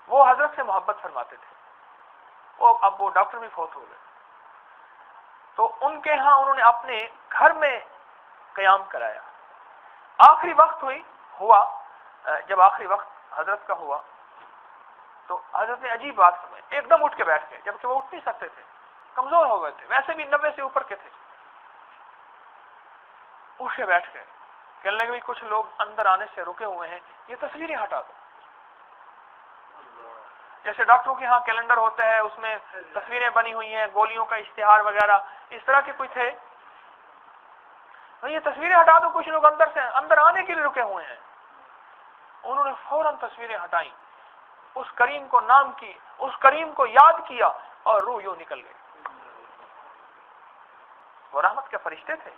وہ حضرت سے محبت فرماتے تھے، اب وہ ڈاکٹر بھی فوت ہو گئے، تو ان کے ہاں انہوں نے اپنے گھر میں قیام کرایا۔ آخری وقت ہوا جب آخری وقت حضرت کا ہوا تو حضرت نے عجیب بات سمجھی، ایک دم اٹھ کے بیٹھ گئے، جبکہ وہ اٹھ نہیں سکتے تھے، کمزور ہو گئے تھے، ویسے بھی 90 سے اوپر کے تھے، اٹھ کے بیٹھ گئے، کہنے لگے کچھ لوگ اندر آنے سے رکے ہوئے ہیں، یہ تصویریں ہٹا دو۔ جیسے ڈاکٹروں کے ہاں کیلنڈر ہوتا ہے، اس میں تصویریں بنی ہوئی ہیں، گولیوں کا اشتہار وغیرہ، اس طرح کے کوئی تھے، یہ تصویریں ہٹا دو، کچھ لوگ اندر آنے کے لیے رکے ہوئے ہیں۔ انہوں نے فوراً تصویریں ہٹائیں، اس کریم کو نام کی، اس کریم کو یاد کیا، اور روح یوں نکل گئی۔ وہ رحمت کے فرشتے تھے۔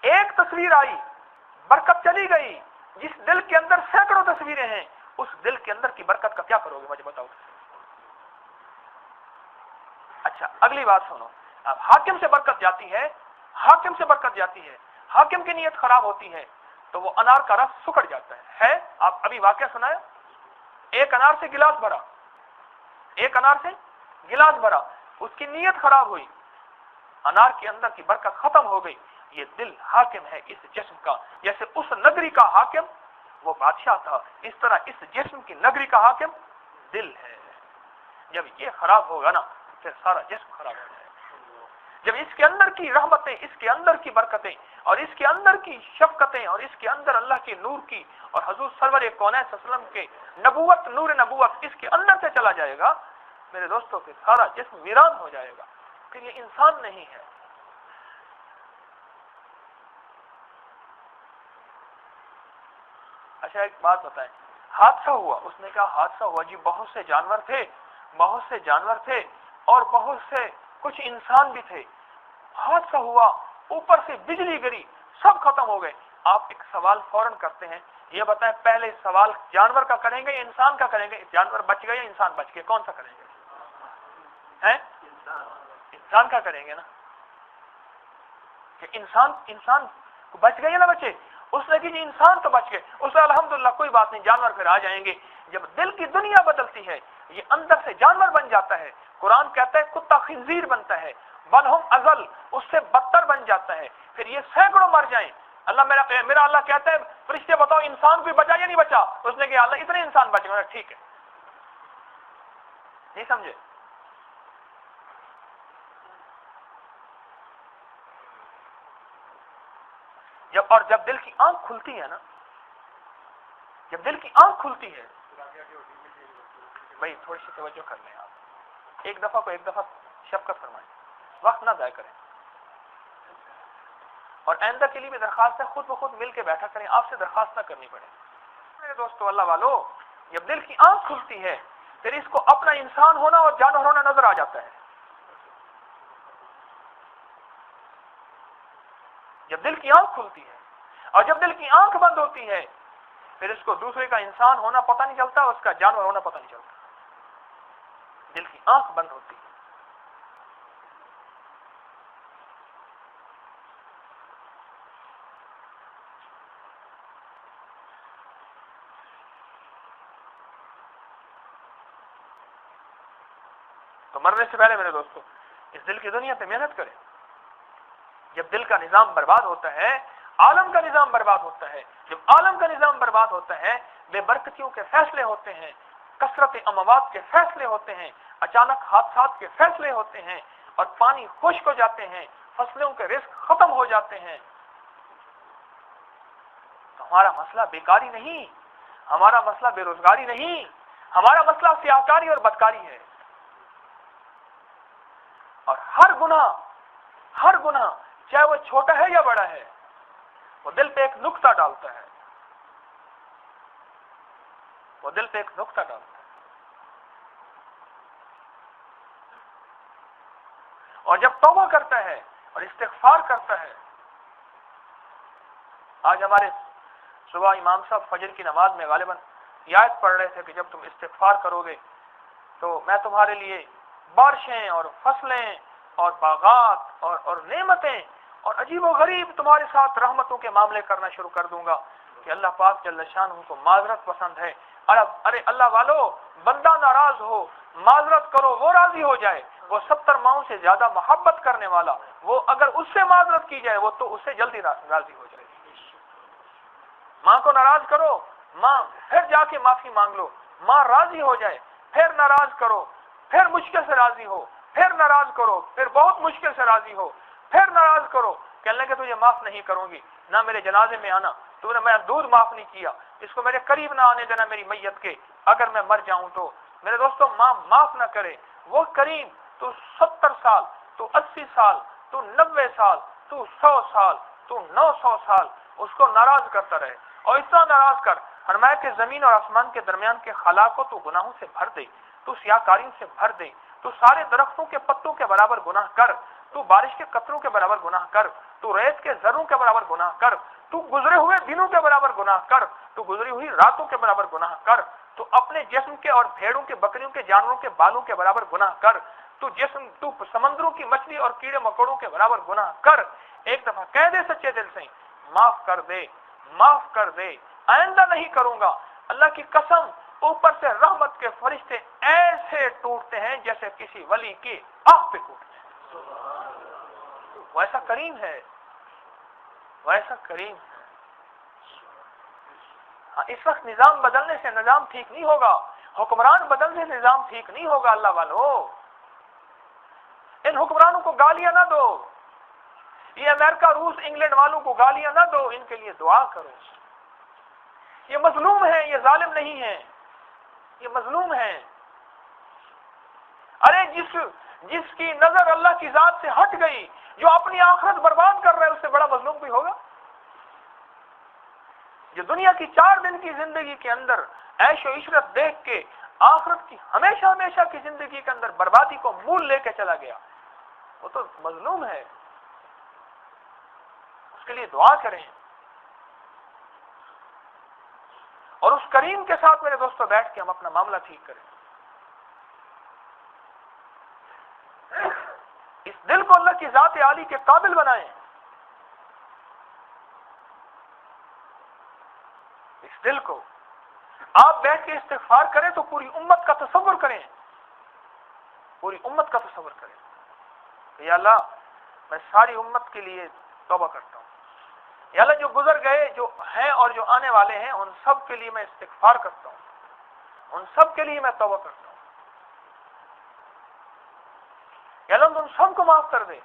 ایک تصویر آئی، برکت چلی گئی، جس دل کے اندر سینکڑوں تصویریں ہیں، اس دل کے اندر کی برکت کا کیا کرو گے مجھے بتاؤ۔ اچھا اگلی بات سنو، اب حاکم سے برکت جاتی ہے، حاکم سے برکت جاتی ہے، حاکم کی نیت خراب ہوتی ہے تو وہ انار کا رس سکڑ جاتا ہے۔ آپ ابھی واقعہ سنایا، ایک انار سے گلاس بھرا، ایک انار سے گلاس بھرا، اس کی نیت خراب ہوئی، انار کے اندر کی برکت ختم ہو گئی۔ یہ دل حاکم ہے اس جسم کا، جیسے اس نگری کا حاکم وہ بادشاہ تھا، اس طرح اس جسم کی نگری کا حاکم دل ہے۔ جب یہ خراب ہوگا نا پھر سارا جسم خراب ہو جائے گا۔ جب اس کے اندر کی رحمتیں، اس کے اندر کی برکتیں، اور اس کے اندر کی شفقتیں، اور اس کے اندر اللہ کے نور کی اور حضور سرور کونین صلی اللہ علیہ وسلم کے نبوت، نور نبوت اس کے اندر سے چلا جائے گا میرے دوستوں، پھر سارا جسم ویران ہو جائے گا، پھر یہ انسان نہیں ہے۔ اچھا ایک بات بتائیں، حادثہ ہوا، اس نے کہا حادثہ ہوا جی، بہت سے جانور تھے، بہت سے جانور تھے اور بہت سے کچھ انسان بھی تھے، حادثہ ہوا، اوپر سے بجلی گری، سب ختم ہو گئے۔ آپ ایک سوال فوراً کرتے ہیں، یہ بتائیں پہلے سوال جانور کا کریں گے یا انسان کا کریں گے؟ جانور بچ گئے یا انسان بچ گئے؟ کون سا کریں گے؟ انسان کا کریں گے نا، کہ انسان بچ گئے یا نہ بچے؟ اس نے کہ جی انسان تو بچ گئے، اس سے الحمدللہ کوئی بات نہیں، جانور پھر آ جائیں گے۔ جب دل کی دنیا بدلتی ہے، یہ اندر سے جانور بن جاتا ہے، قرآن کہتا ہے کتا خنزیر بنتا ہے، بل ہم ازل، اس سے بدتر بن جاتا ہے، پھر یہ سینکڑوں مر جائیں، اللہ میرا اللہ کہتا ہے فرشتے بتاؤ انسان کوئی بچا یا نہیں بچا؟ اس نے کہا اللہ اتنے انسان بچے گئے. ٹھیک ہے. نہیں سمجھے؟ جب دل کی آنکھ کھلتی ہے نا، جب دل کی آنکھ کھلتی ہے، بھائی تھوڑی سی توجہ کر لیں آپ، ایک دفعہ شفقت فرمائیں، وقت نہ ضائع کریں. اور آئندہ کے لیے بھی درخواست ہے خود بخود مل کے بیٹھا کریں، آپ سے درخواست نہ کرنی پڑے. میرے دوستو اللہ والو، جب دل کی آنکھ کھلتی ہے پھر اس کو اپنا انسان ہونا اور جانور ہونا نظر آ جاتا ہے. جب دل کی آنکھ کھلتی ہے اور جب دل کی آنکھ بند ہوتی ہے پھر اس کو دوسرے کا انسان ہونا پتہ نہیں چلتا، اس کا جانور ہونا پتہ نہیں چلتا. دل کی آنکھ بند ہوتی ہے. تو مرنے سے پہلے میرے دوستو اس دل کی دنیا پہ محنت کریں. جب دل کا نظام برباد ہوتا ہے عالم کا نظام برباد ہوتا ہے. جب عالم کا نظام برباد ہوتا ہے بے برکتیوں کے فیصلے ہوتے ہیں، کثرت اموات کے فیصلے ہوتے ہیں، اچانک حادثات کے فیصلے ہوتے ہیں اور پانی خشک ہو جاتے ہیں، فصلوں کے رزق ختم ہو جاتے ہیں. تو ہمارا مسئلہ بیکاری نہیں، ہمارا مسئلہ بے روزگاری نہیں، ہمارا مسئلہ سیاہکاری اور بدکاری ہے. اور ہر گناہ چاہے وہ چھوٹا ہے یا بڑا ہے وہ دل پہ ایک نقطہ ڈالتا ہے، وہ دل پہ ایک نقطہ ڈالتا ہے. اور جب توبہ کرتا ہے اور استغفار کرتا ہے. آج ہمارے صبح امام صاحب فجر کی نماز میں غالباً یہ آیت پڑھ رہے تھے کہ جب تم استغفار کرو گے تو میں تمہارے لیے بارشیں اور فصلیں اور باغات اور نعمتیں اور عجیب و غریب تمہارے ساتھ رحمتوں کے معاملے کرنا شروع کر دوں گا. کہ اللہ پاک جل شانہ کو معذرت پسند ہے. ارے اللہ والو، بندہ ناراض ہو معذرت کرو وہ راضی ہو جائے. وہ 70 ماؤں سے زیادہ محبت کرنے والا، وہ اگر اس سے معذرت کی جائے وہ تو اس سے جلدی راضی ہو جائے. ماں کو ناراض کرو، ماں پھر جا کے معافی مانگ لو، ماں راضی ہو جائے. پھر ناراض کرو، پھر مشکل سے راضی ہو، پھر ناراض کرو، پھر بہت مشکل سے راضی ہو، پھر ناراض کرو، کہنے لگے تجھے معاف نہیں کروں گی، نہ میرے جنازے میں آنا، تو نے میرا دودھ معاف نہیں کیا، اس کو میرے قریب نہ آنے دینا میری میت کے، اگر میں مر جاؤں تو. میرے دوستو ماں معاف نہ کرے وہ کریم تو 70 سال، تو 80 سال، تو 90 سال، تو 100 سال، تو 900 سال اس کو ناراض کرتا رہے. اور اتنا ناراض کر فرمایا کہ زمین اور آسمان کے درمیان کے خلا کو تو گناہوں سے بھر دے، تو سیاہکاریوں سے بھر دے، تو سارے درختوں کے پتوں کے برابر گناہ کر، تو بارش کے قطروں کے برابر گناہ کر، تو ریت کے ذروں کے برابر گناہ کر، تو گزرے ہوئے دنوں کے برابر گناہ کر، تو گزری ہوئی راتوں کے برابر گناہ کر، تو اپنے جسم کے اور بھیڑوں کے بکریوں کے جانوروں کے بالوں کے برابر گناہ کر، تو سمندروں کی مچھلی اور کیڑے مکوڑوں کے برابر گناہ کر. ایک دفعہ کہہ دے سچے دل سے معاف کر دے، معاف کر دے، آئندہ نہیں کروں گا. اللہ کی قسم اوپر سے رحمت کے فرشتے ایسے ٹوٹتے ہیں جیسے کسی ولی کی آنکھ پہ ٹوٹتے ہیں. وہ ایسا کریم ہے، وہ ایسا کریم ہے. ہاں اس وقت نظام بدلنے سے نظام ٹھیک نہیں ہوگا، حکمران بدلنے سے نظام ٹھیک نہیں ہوگا. اللہ والو ان حکمرانوں کو گالیاں نہ دو، یہ امریکہ روس انگلینڈ والوں کو گالیاں نہ دو، ان کے لیے دعا کرو. یہ مظلوم ہے، یہ ظالم نہیں ہے، یہ مظلوم ہے. ارے جس کی نظر اللہ کی ذات سے ہٹ گئی، جو اپنی آخرت برباد کر رہا ہے، اس سے بڑا مظلوم کوئی ہوگا؟ جو دنیا کی 4 دن کی زندگی کے اندر عیش و عشرت دیکھ کے آخرت کی ہمیشہ کی زندگی کے اندر بربادی کو مول لے کے چلا گیا، وہ تو مظلوم ہے. اس کے لیے دعا کریں اور اس کریم کے ساتھ میرے دوستوں بیٹھ کے ہم اپنا معاملہ ٹھیک کریں. اس دل کو اللہ کی ذات عالی کے قابل بنائیں. اس دل کو آپ بیٹھ کے استغفار کریں تو پوری امت کا تصور کریں، پوری امت کا تصور کریں. یا اللہ میں ساری امت کے لیے توبہ کرتا ہوں، یا اللہ جو گزر گئے، جو ہیں اور جو آنے والے ہیں، ان سب کے لیے میں استغفار کرتا ہوں، ان سب کے لیے میں توبہ کرتا ہوں۔ یا اللہ ان سب کو معاف کر دے۔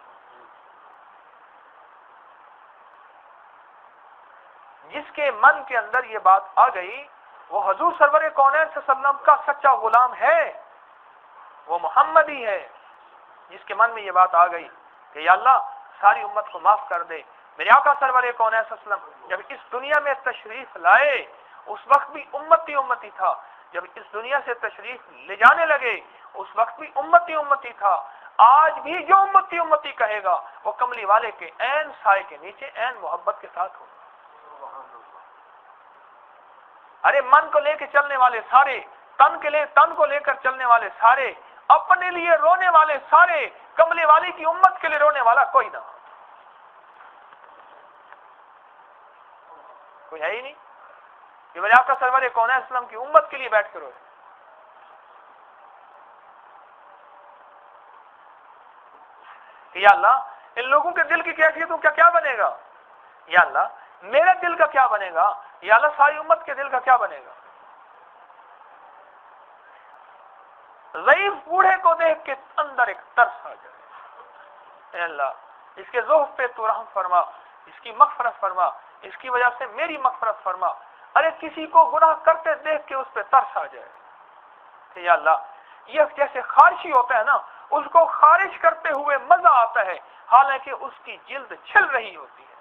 جس کے من کے اندر یہ بات آ گئی وہ حضور سرور کونین صلی اللہ علیہ وسلم کا سچا غلام ہے، وہ محمد ہی ہے۔ جس کے من میں یہ بات آ گئی کہ یا اللہ ساری امت کو معاف کر دے۔ میرے آقا سرور کونین صلی اللہ علیہ وسلم جب اس دنیا میں تشریف لائے اس وقت بھی امتی امتی تھا، جب اس دنیا سے تشریف لے جانے لگے اس وقت بھی امتی امتی تھا۔ آج بھی جو امتی امتی کہے گا وہ کملی والے کے عین سائے کے نیچے عین محبت کے ساتھ ہوگا۔ ارے من کو لے کے چلنے والے سارے، تن کو لے کر چلنے والے سارے، اپنے لیے رونے والے سارے، کملی والی کی امت کے لیے رونے والا کوئی نہ، کوئی ہے ہی نہیں کہ میرے آقا سرور کونین اسلام کی امت کے لیے بیٹھ کے روئے۔ کہ یا اللہ ان لوگوں کے دل کی کیفیتوں کا کیا بنے گا، یا اللہ میرے دل کا کیا بنے گا، یا اللہ ساری امت کے دل کا کیا بنے گا۔ ضعیف بوڑھے کو دیکھ کے اندر ایک ترس آ جائے، اے اللہ اس کے ذوف پہ تو رحم فرما، اس کی مغفرت فرما، اس کی وجہ سے میری مغفرت فرما۔ ارے کسی کو گناہ کرتے دیکھ کے اس پہ ترس آ جائے کہ یا اللہ یہ جیسے خارشی ہوتا ہے نا، اس کو خارش کرتے ہوئے مزہ آتا ہے، حالانکہ اس کی جلد چھل رہی ہوتی ہے،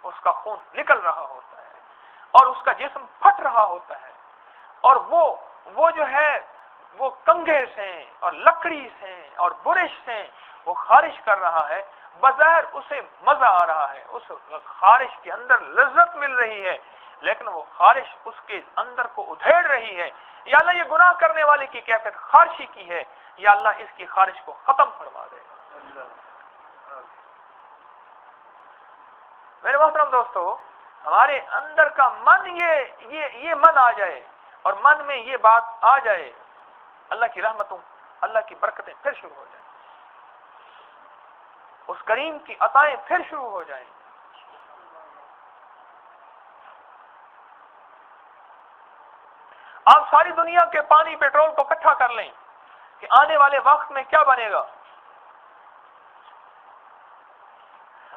اس کا خون نکل رہا ہوتا ہے اور اس کا جسم پھٹ رہا ہوتا ہے، اور وہ جو ہے وہ کنگھے سے اور لکڑی سے اور برش سے وہ خارش کر رہا ہے، بظاہر اسے مزہ آ رہا ہے، اس خارش کے اندر لذت مل رہی ہے، لیکن وہ خارش اس کے اندر کو ادھیڑ رہی ہے۔ یا اللہ یہ گناہ کرنے والے کی کیفیت خارشی کی ہے، یا اللہ اس کی خارش کو ختم فرما دے۔ میرے محترم دوستو، ہمارے اندر کا من یہ من آ جائے اور من میں یہ بات آ جائے، اللہ کی رحمتوں اللہ کی برکتیں پھر شروع ہو جائیں، اس کریم کی عطائیں پھر شروع ہو جائیں۔ آپ ساری دنیا کے پانی پیٹرول کو اکٹھا کر لیں کہ آنے والے وقت میں کیا بنے گا،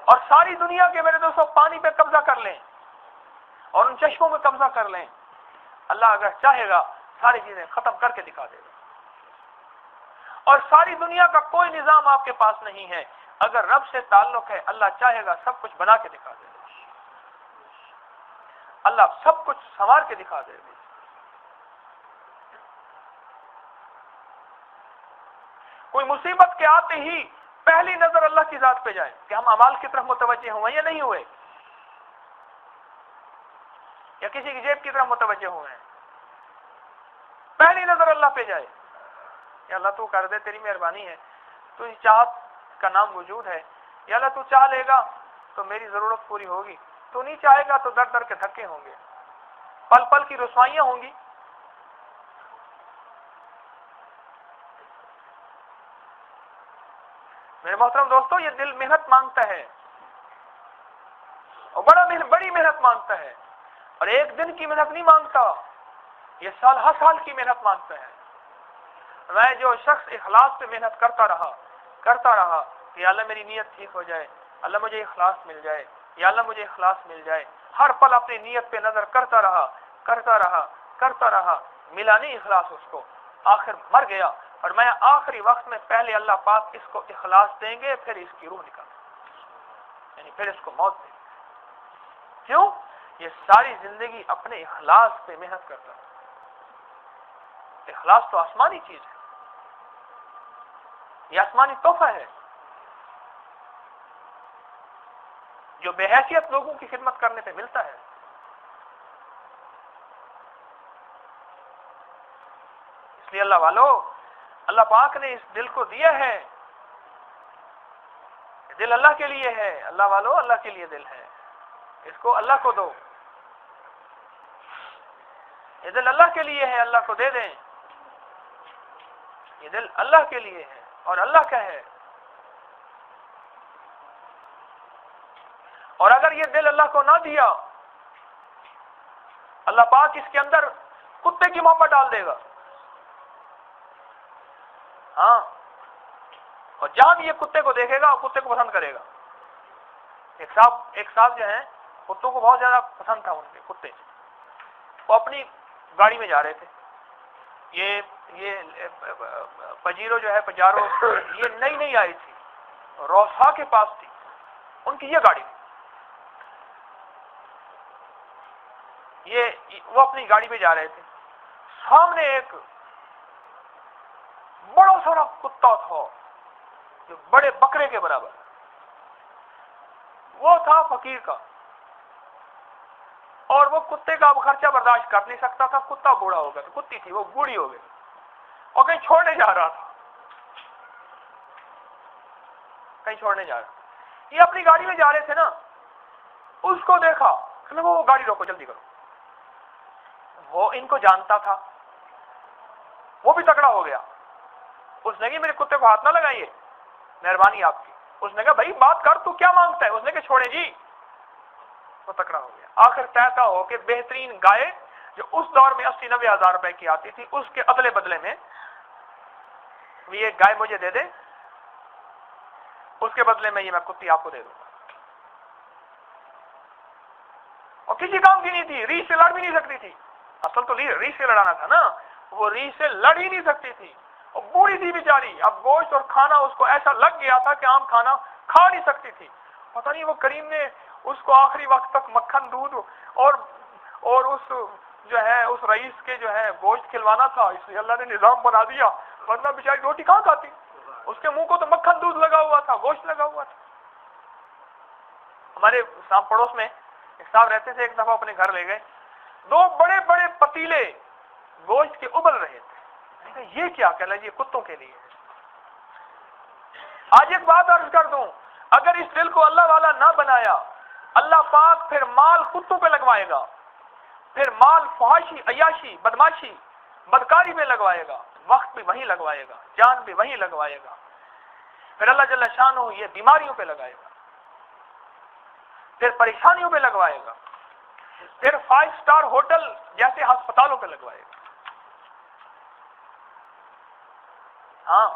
اور ساری دنیا کے میرے دوستوں پانی پہ قبضہ کر لیں اور ان چشموں میں قبضہ کر لیں، اللہ اگر چاہے گا ساری چیزیں ختم کر کے دکھا دے گا۔ اور ساری دنیا کا کوئی نظام آپ کے پاس نہیں ہے، اگر رب سے تعلق ہے اللہ چاہے گا سب کچھ بنا کے دکھا دے گا، اللہ سب کچھ سنوار کے دکھا دے گا۔ کوئی مصیبت کے آتے ہی پہلی نظر اللہ کی ذات پہ جائے کہ ہم اعمال کی طرف متوجہ ہوئے یا نہیں ہوئے، یا کسی کی جیب کی طرف متوجہ ہوئے ہیں، پہلی نظر اللہ پہ جائے، یا اللہ تو کر دے، تیری مہربانی ہے، تو اس چاہت کا نام وجود ہے، یا اللہ تو چاہ لے گا تو میری ضرورت پوری ہوگی، تو نہیں چاہے گا تو در در کے دھکے ہوں گے، پل پل کی رسوائیاں ہوں گی۔ میرے محترم دوستو یہ دل محنت مانگتا ہے اور بڑی محنت مانگتا ہے، اور ایک دن کی محنت نہیں مانگتا، یہ سال ہر سال کی محنت مانگتا ہے۔ میں جو شخص اخلاص پہ محنت کرتا رہا کہ اللہ میری نیت ٹھیک ہو جائے، اللہ مجھے اخلاص مل جائے، یا اللہ مجھے اخلاص مل جائے، ہر پل اپنی نیت پہ نظر کرتا رہا، ملا نہیں اخلاص اس کو، آخر مر گیا، اور میں آخری وقت میں پہلے اللہ پاک اس کو اخلاص دیں گے، پھر اس کی روح نکال، یعنی پھر اس کو موت دیں گے۔ کیوں؟ یہ ساری زندگی اپنے اخلاص پہ محنت کرتا ہے۔ اخلاص تو آسمانی چیز ہے، یہ آسمانی تحفہ ہے جو بے حیثیت لوگوں کی خدمت کرنے پہ ملتا ہے۔ اس لیے اللہ والو، اللہ پاک نے اس دل کو دیا ہے، دل اللہ کے لیے ہے، اللہ والو اللہ کے لیے دل ہے، اس کو اللہ کو دو، یہ دل اللہ کے لیے ہے، اللہ کو دے دیں، یہ دل اللہ کے لیے ہے اور اللہ کا ہے۔ اور اگر یہ دل اللہ کو نہ دیا، اللہ پاک اس کے اندر کتے کی محبت ڈال دے گا. ہاں، اور جہاں بھی یہ کتے کو دیکھے گا کتے کو پسند کرے گا. ایک صاحب جو ہیں کتوں کو بہت زیادہ پسند تھا، ان کے کتے. وہ اپنی گاڑی میں جا رہے تھے. یہ پجیرو جو ہے، پجارو، یہ نئی آئی تھی، روسا کے پاس تھی ان کی یہ گاڑی. وہ اپنی گاڑی پہ جا رہے تھے. سامنے ایک بڑا سارا کتا تھا جو بڑے بکرے کے برابر. وہ تھا فقیر کا، اور وہ کتے کا اب خرچہ برداشت کر نہیں سکتا تھا. کتا بوڑھا ہو گیا، کتی تھی وہ بوڑھی ہو گئی اور کہیں چھوڑنے جا رہا تھا. یہ اپنی گاڑی میں جا رہے تھے نا، اس کو دیکھا کہ وہ گاڑی روکو، جلدی کرو. وہ ان کو جانتا تھا، وہ بھی تکڑا ہو گیا. اس نے کہا میرے کتے کو ہاتھ نہ لگائیے، مہربانی آپ کی. اس نے کہا بھائی بات کر، تو کیا مانگتا ہے؟ اس نے کہا چھوڑے جی. وہ تکڑا ہو گیا. آخر طے ہو کہ بہترین گائے جو اس دور میں 80-90 ہزار روپے کی آتی تھی، اس کے ادلے بدلے میں یہ گائے مجھے دے دے، اس کے بدلے میں یہ میں کتی آپ کو دے دوں. اور کسی کام کی نہیں تھی، ریچھ سے لڑ بھی نہیں سکتی تھی. اصل تو ریچھ سے لڑانا تھا نا، وہ ریچھ سے لڑ ہی نہیں سکتی تھی. اور بوڑھی تھی بیچاری. اب گوشت اور کھانا اس کو ایسا لگ گیا تھا کہ عام کھانا کھا نہیں سکتی تھی. پتہ نہیں وہ کریم نے اس کو آخری وقت تک مکھن، دودھ اور اس جو ہے اس رئیس کے جو ہے گوشت کھلوانا تھا، اس لیے اللہ نے نظام بنا دیا، ورنہ بیچاری روٹی کہاں کھاتی. اس کے منہ کو تو مکھن دودھ لگا ہوا تھا، گوشت لگا ہوا تھا. ہمارے پڑوس میں ایک صاحب رہتے تھے. ایک دفعہ اپنے گھر لے گئے، 2 بڑے بڑے پتیلے گوشت کے ابل رہے تھے. یہ کیا؟ کہہ لیں یہ کتوں کے لیے. آج ایک بات عرض کر دوں، اگر اس دل کو اللہ والا نہ بنایا، اللہ پاک پھر مال کتوں پہ لگوائے گا، پھر مال فحاشی، عیاشی، بدماشی، بدکاری میں لگوائے گا، وقت بھی وہیں لگوائے گا، جان بھی وہیں لگوائے گا. پھر اللہ جل شانہ یہ بیماریوں پہ لگائے گا، پھر پریشانیوں پہ لگوائے گا، پھر 5 سٹار ہوٹل جیسے ہسپتالوں پہ لگوائے گا. ہاں،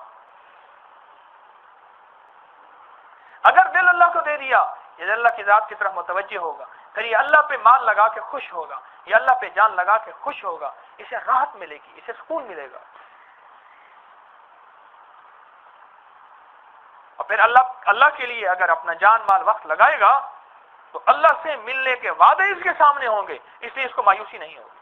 اگر دل اللہ کو دے دیا، یہ اللہ کی ذات کی طرف متوجہ ہوگا، پھر یہ اللہ پہ مال لگا کے خوش ہوگا، یہ اللہ پہ جان لگا کے خوش ہوگا. اسے راحت ملے گی، اسے سکون ملے گا. اور پھر اللہ کے لیے اگر اپنا جان مال وقت لگائے گا تو اللہ سے ملنے کے وعدے اس کے سامنے ہوں گے، اس لیے اس کو مایوسی نہیں ہوگی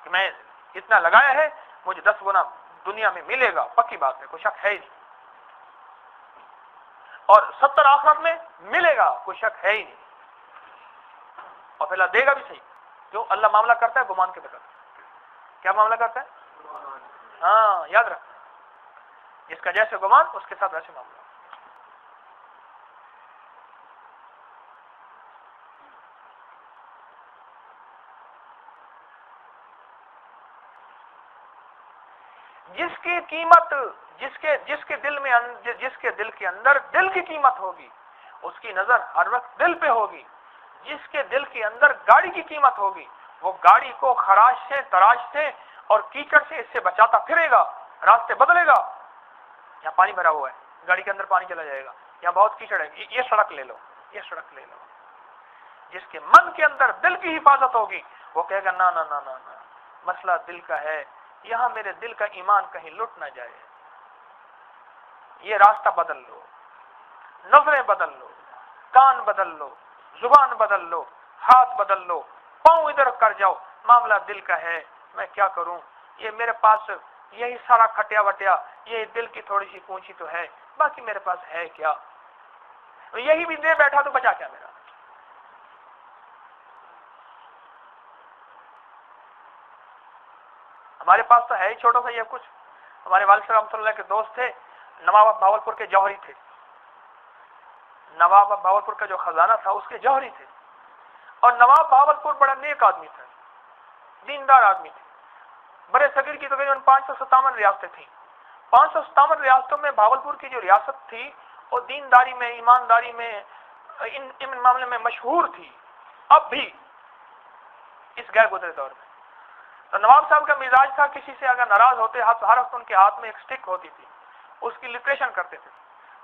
کہ میں اتنا لگایا ہے مجھے 10 گنا دنیا میں ملے گا. پکی بات ہے، کوئی شک ہے ہی نہیں. اور 70 آخرت میں ملے گا، کوئی شک ہے ہی نہیں. اور پھر اللہ دے گا بھی صحیح. جو اللہ معاملہ کرتا ہے گمان کے بغیر. کیا معاملہ کرتا ہے؟ ہاں، یاد رکھ، جس کا جیسے گمان اس کے ساتھ ویسے معاملہ. جس کی قیمت جس کے دل کے اندر دل کی قیمت ہوگی، اس کی نظر ہر وقت دل پہ ہوگی. جس کے دل کے اندر گاڑی کی قیمت ہوگی، وہ گاڑی کو خراش سے، تراش سے اور کیچڑ سے اس سے بچاتا پھرے گا، راستے بدلے گا. یہاں پانی بھرا ہوا ہے، گاڑی کے اندر پانی چلا جائے گا. یہاں بہت کیچڑ ہے، یہ سڑک لے لو، یہ سڑک لے لو. جس کے من کے اندر دل کی حفاظت ہوگی، وہ کہے گا نا نا نا نا نا، مسئلہ دل کا ہے، یہاں میرے دل کا ایمان کہیں لٹ نہ جائے. یہ راستہ بدل لو، نظریں بدل لو، کان بدل لو، زبان بدل لو، ہاتھ بدل لو، پاؤں ادھر کر جاؤ. معاملہ دل کا ہے، میں کیا کروں؟ یہ میرے پاس یہی سارا کھٹیا وٹیا، یہ دل کی تھوڑی سی پونچھی تو ہے، باقی میرے پاس ہے کیا؟ یہی بھی دے بیٹھا تو بچا کیا میرا؟ ہمارے پاس تو ہے ہی چھوٹا سا یہ کچھ. ہمارے والد صاحب رحمۃ اللہ کے دوست تھے، نواب بھاولپور کے جوہری تھے. نواب بھاولپور کا جو خزانہ تھا اس کے جوہری تھے. اور نواب بھاولپور بڑا نیک آدمی تھا، دیندار آدمی تھے. برے صغیر کی تقریباً 557 ریاستیں تھیں. 557 ریاستوں میں بھاولپور کی جو ریاست تھی اور دینداری میں، ایمانداری میں، ان معاملے میں مشہور تھی، اب بھی اس غیر گزرے دور میں۔ تو نواب صاحب کا مزاج تھا، کسی سے اگر ناراض ہوتے ہر وقت ان کے ہاتھ میں ایک سٹک ہوتی تھی، اس کی لٹریشن کرتے تھے۔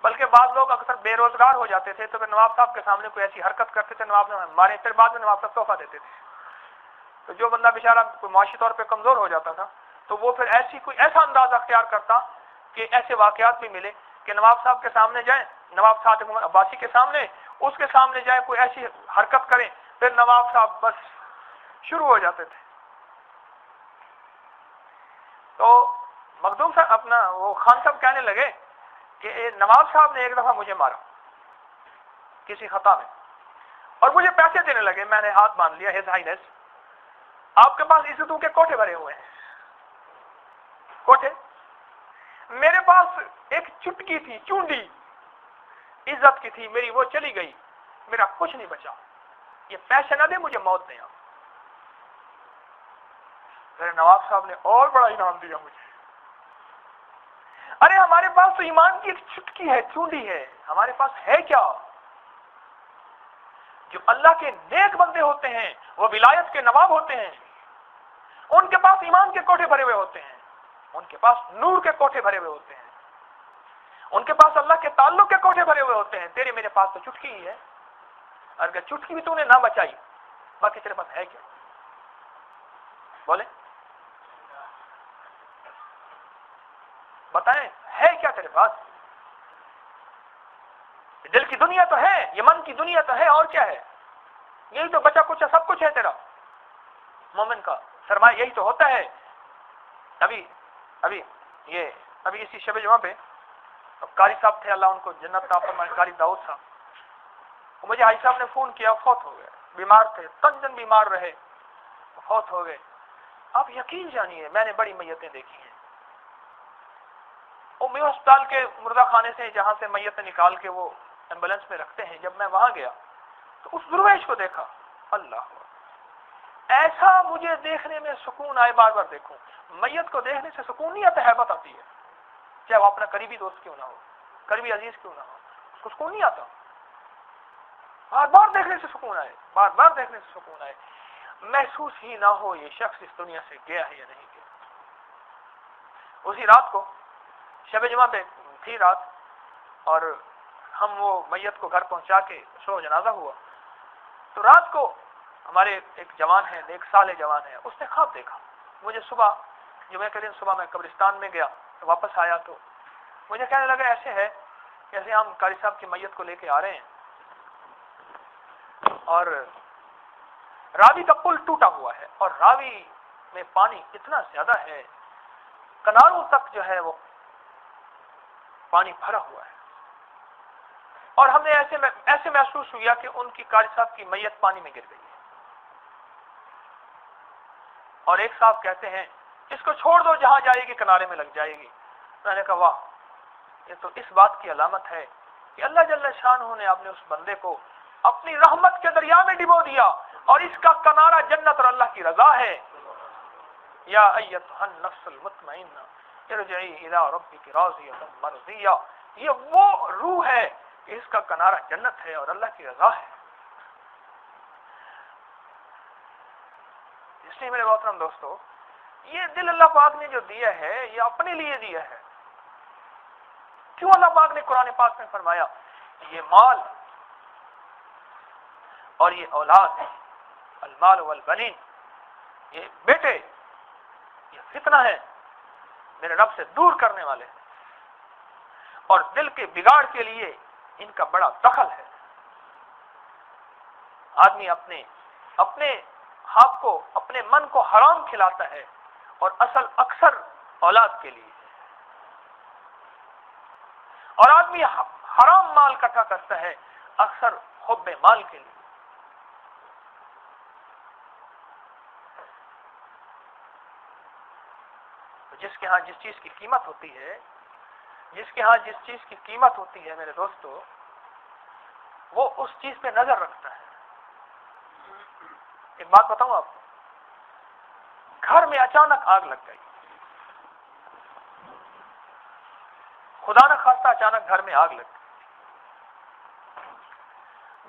بلکہ بعض لوگ اکثر بے روزگار ہو جاتے تھے تو پھر نواب صاحب کے سامنے کوئی ایسی حرکت کرتے تھے، نواب نے مارے، پھر بعد میں نواب صاحب تحفہ دیتے تھے۔ تو جو بندہ بیچارہ کوئی معاشی طور پہ کمزور ہو جاتا تھا تو وہ پھر ایسا انداز اختیار کرتا کہ ایسے واقعات بھی ملے کہ نواب صاحب کے سامنے جائیں، نواب صاحب محمد عباسی کے سامنے، اس کے سامنے جائے کوئی ایسی حرکت کریں، پھر نواب صاحب بس شروع ہو جاتے تھے۔ تو مخدوم صاحب وہ خان صاحب کہنے لگے کہ نواب صاحب نے ایک دفعہ مجھے مارا کسی خطا میں، اور مجھے پیسے دینے لگے، میں نے ہاتھ باندھ لیا، ہز ہائینس آپ کے پاس عزتوں کے کوٹھے بھرے ہوئے ہیں، کوٹھے، میرے پاس ایک چٹکی تھی، چونڈی عزت کی تھی میری، وہ چلی گئی، میرا کچھ نہیں بچا، یہ پیسے نہ دے مجھے موت دیں آپ۔ میرے نواب صاحب نے اور بڑا انعام دیا مجھے، ارے ہمارے پاس تو ایمان کی ایک چٹکی ہے، چونڈی ہے، ہمارے پاس ہے کیا؟ جو اللہ کے نیک بندے ہوتے ہیں، وہ ولایت کے نواب ہوتے ہیں، ان کے پاس ایمان کے کوٹھے بھرے ہوئے ہوتے ہیں، ان کے پاس نور کے کوٹھے بھرے ہوئے ہوتے ہیں، ان کے پاس اللہ کے تعلق کے کوٹھے بھرے ہوئے ہوتے ہیں۔ تیرے میرے پاس تو چٹکی ہی ہے، اگر چٹکی بھی تو نے نہ بچائی، باقی تیرے پاس ہے کیا؟ بولے بتائیں، ہے کیا تیرے پاس؟ دل کی دنیا تو ہے، یہ من کی دنیا تو ہے، اور کیا ہے؟ یہی تو بچا کچھ سب کچھ ہے تیرا، مومن کا سرمایہ یہی تو ہوتا ہے۔ ابھی اسی شب جمعہ پہ قاری صاحب تھے، اللہ ان کو جنت عطا فرمائے، قاری داؤد صاحب، مجھے حاجی صاحب نے فون کیا، فوت ہو گئے، بیمار تھے، 3 دن بیمار رہے، فوت ہو گئے۔ آپ یقین جانیے میں نے بڑی میتیں دیکھی ہیں، وہ میو ہسپتال کے مردہ خانے سے جہاں سے میتیں نکال کے وہ ایمبولینس میں رکھتے ہیں، جب میں وہاں گیا تو اس درویش کو دیکھا، اللہ ایسا مجھے دیکھنے میں سکون آئے، بار بار دیکھوں، میت کو دیکھنے سے سکون نہیں آتا، ہیبت آتی ہے، چاہے وہ اپنا قریبی دوست کیوں نہ ہو، قریبی عزیز کیوں نہ ہو، اس کو سکون نہیں آتا، بار بار دیکھنے سے سکون آئے، بار بار دیکھنے سے سکون آئے، محسوس ہی نہ ہو یہ شخص اس دنیا سے گیا ہے یا نہیں گیا۔ اسی رات کو شب جمعہ پہ تھی رات، اور ہم وہ میت کو گھر پہنچا کے شو جنازہ ہوا، تو رات کو ہمارے ایک جوان ہے، ایک سال جوان ہے، اس نے خواب دیکھا مجھے صبح، جمعہ کے دن صبح میں قبرستان میں گیا تو واپس آیا تو مجھے کہنے لگا ایسے ہے جیسے ہم قاری صاحب کی میت کو لے کے آ رہے ہیں اور راوی کا پل ٹوٹا ہوا ہے، اور راوی میں پانی اتنا زیادہ ہے، کناروں تک جو ہے وہ پانی بھرا ہوا ہے، اور ہم نے ایسے محسوس ہوا کہ ان کی قاری صاحب کی میت پانی میں گر گئی ہے، اور ایک صاحب کہتے ہیں اس کو چھوڑ دو، جہاں جائے گی کنارے میں لگ جائے گی۔ میں نے کہا واہ، یہ تو اس بات کی علامت ہے کہ اللہ جل شانہ نے اپنے اس بندے کو اپنی رحمت کے دریا میں ڈبو دیا، اور اس کا کنارہ جنت اور اللہ کی رضا ہے۔ یا ایتھا النفس المطمئنہ ارجعی الی ربک راضیۃ مرضیہ، یہ وہ روح ہے کہ اس کا کنارہ جنت ہے اور اللہ کی رضا ہے۔ اس لیے میرے محترم دوستو، یہ دل اللہ پاک نے جو دیا ہے یہ اپنے لیے دیا ہے۔ کیوں اللہ پاک نے قرآن پاک میں فرمایا یہ مال اور یہ اولاد، المال والبنین، یہ بیٹے، یہ فتنہ ہے، میرے رب سے دور کرنے والے، اور دل کے بگاڑ کے لیے ان کا بڑا دخل ہے۔ آدمی اپنے آپ کو، اپنے من کو حرام کھلاتا ہے، اور اکثر اولاد کے لیے، اور آدمی حرام مال اکٹھا کرتا ہے اکثر حب مال کے لیے۔ جس کے ہاں جس چیز کی قیمت ہوتی ہے، میرے دوستو، وہ اس چیز پہ نظر رکھتا ہے۔ ایک بات بتاؤں آپ کو، گھر میں اچانک آگ لگ گئی، خدا نہ خواستہ اچانک گھر میں آگ لگ گئی،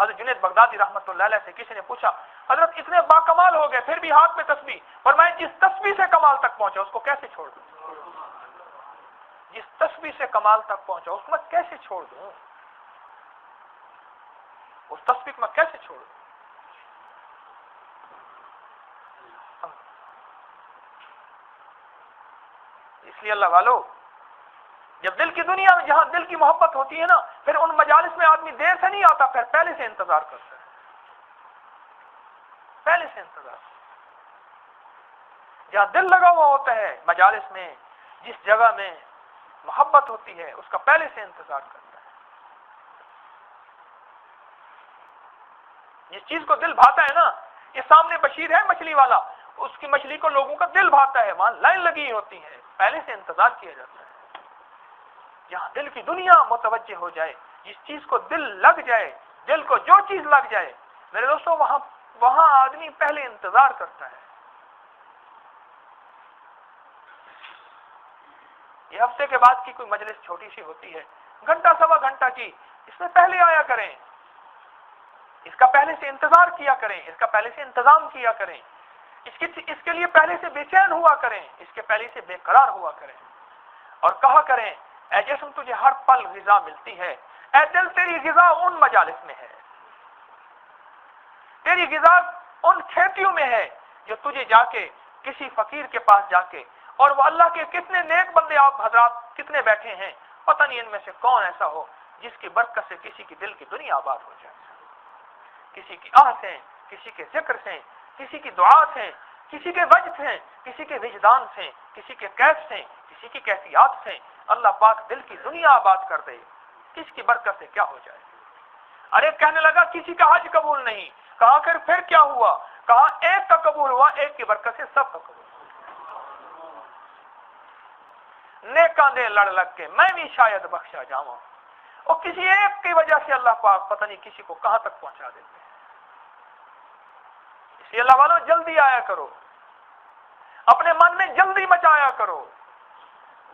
حضرت جنید بغدادی رحمتہ اللہ علیہ سے کسی نے پوچھا حضرت اتنے باکمال ہو گئے پھر بھی ہاتھ میں تسبیح، فرمائے جس تسبیح سے کمال تک پہنچا اس کو کیسے چھوڑ دوں؟ جس تسبیح سے کمال تک پہنچا اس کو میں کیسے چھوڑ دوں؟ اس تسبیح کو میں کیسے چھوڑ دوں؟ اس لیے اللہ والو، جب دل کی دنیا میں جہاں دل کی محبت ہوتی ہے نا، پھر ان مجالس میں آدمی دیر سے نہیں آتا، پھر پہلے سے انتظار کرتا ہے، پہلے سے انتظار۔ جہاں دل لگا ہوا ہوتا ہے مجالس میں، جس جگہ میں محبت ہوتی ہے اس کا پہلے سے انتظار کرتا ہے۔ جس چیز کو دل بھاتا ہے نا، یہ سامنے بشیر ہے مچھلی والا، اس کی مچھلی کو لوگوں کا دل بھاتا ہے، وہاں لائن لگی ہوتی ہے، پہلے سے انتظار کیا جاتا ہے۔ جہاں دل کی دنیا متوجہ ہو جائے، جس چیز کو دل لگ جائے، دل کو جو چیز لگ جائے میرے دوستوں، وہاں آدمی پہلے انتظار کرتا ہے۔ یہ ہفتے کے بعد کی کوئی مجلس چھوٹی سی ہوتی ہے، گھنٹہ سوا گھنٹہ کی، اس میں پہلے آیا کریں، اس کا پہلے سے انتظار کیا کریں، اس کا پہلے سے انتظام کیا کریں، اس کے لیے پہلے سے بے چین ہوا کریں، اس کے پہلے سے بے قرار ہوا کریں، اور کہا کریں اے جسم تجھے ہر پل غذا ملتی ہے، اے دل تیری غذا ان مجالس میں ہے، تیری غذا ان کھیتیوں میں ہے جو تجھے جا کے کسی فقیر کے پاس جا کے، اور وہ اللہ کے کتنے نیک بندے آپ حضرات کتنے بیٹھے ہیں، پتہ نہیں ان میں سے کون ایسا ہو جس کی برکت سے کسی کی دل کی دنیا آباد ہو جائے، کسی کی آہ سے، کسی کے ذکر سے، کسی کی دعا سے، کسی کے وجد سے، کسی کے وجدان سے، کسی کے کیف سے، کسی کی کیفیات سے اللہ پاک دل کی دنیا آباد کر دے، کس کی برکت سے کیا ہو جائے۔ ارے کہنے لگا کسی کا حج قبول نہیں، کہا پھر کیا ہوا؟ کہا ایک کا قبول ہوا، ایک کی برکت سے سب کا قبول ہوا۔ نیکاں دے لڑ لگ کے میں بھی شاید بخشا جاواں، اور کسی ایک کی وجہ سے اللہ پاک پتہ نہیں کسی کو کہاں تک پہنچا دیتے ہیں۔ اس لیے اللہ والوں جلدی آیا کرو، اپنے من میں جلدی مچایا کرو،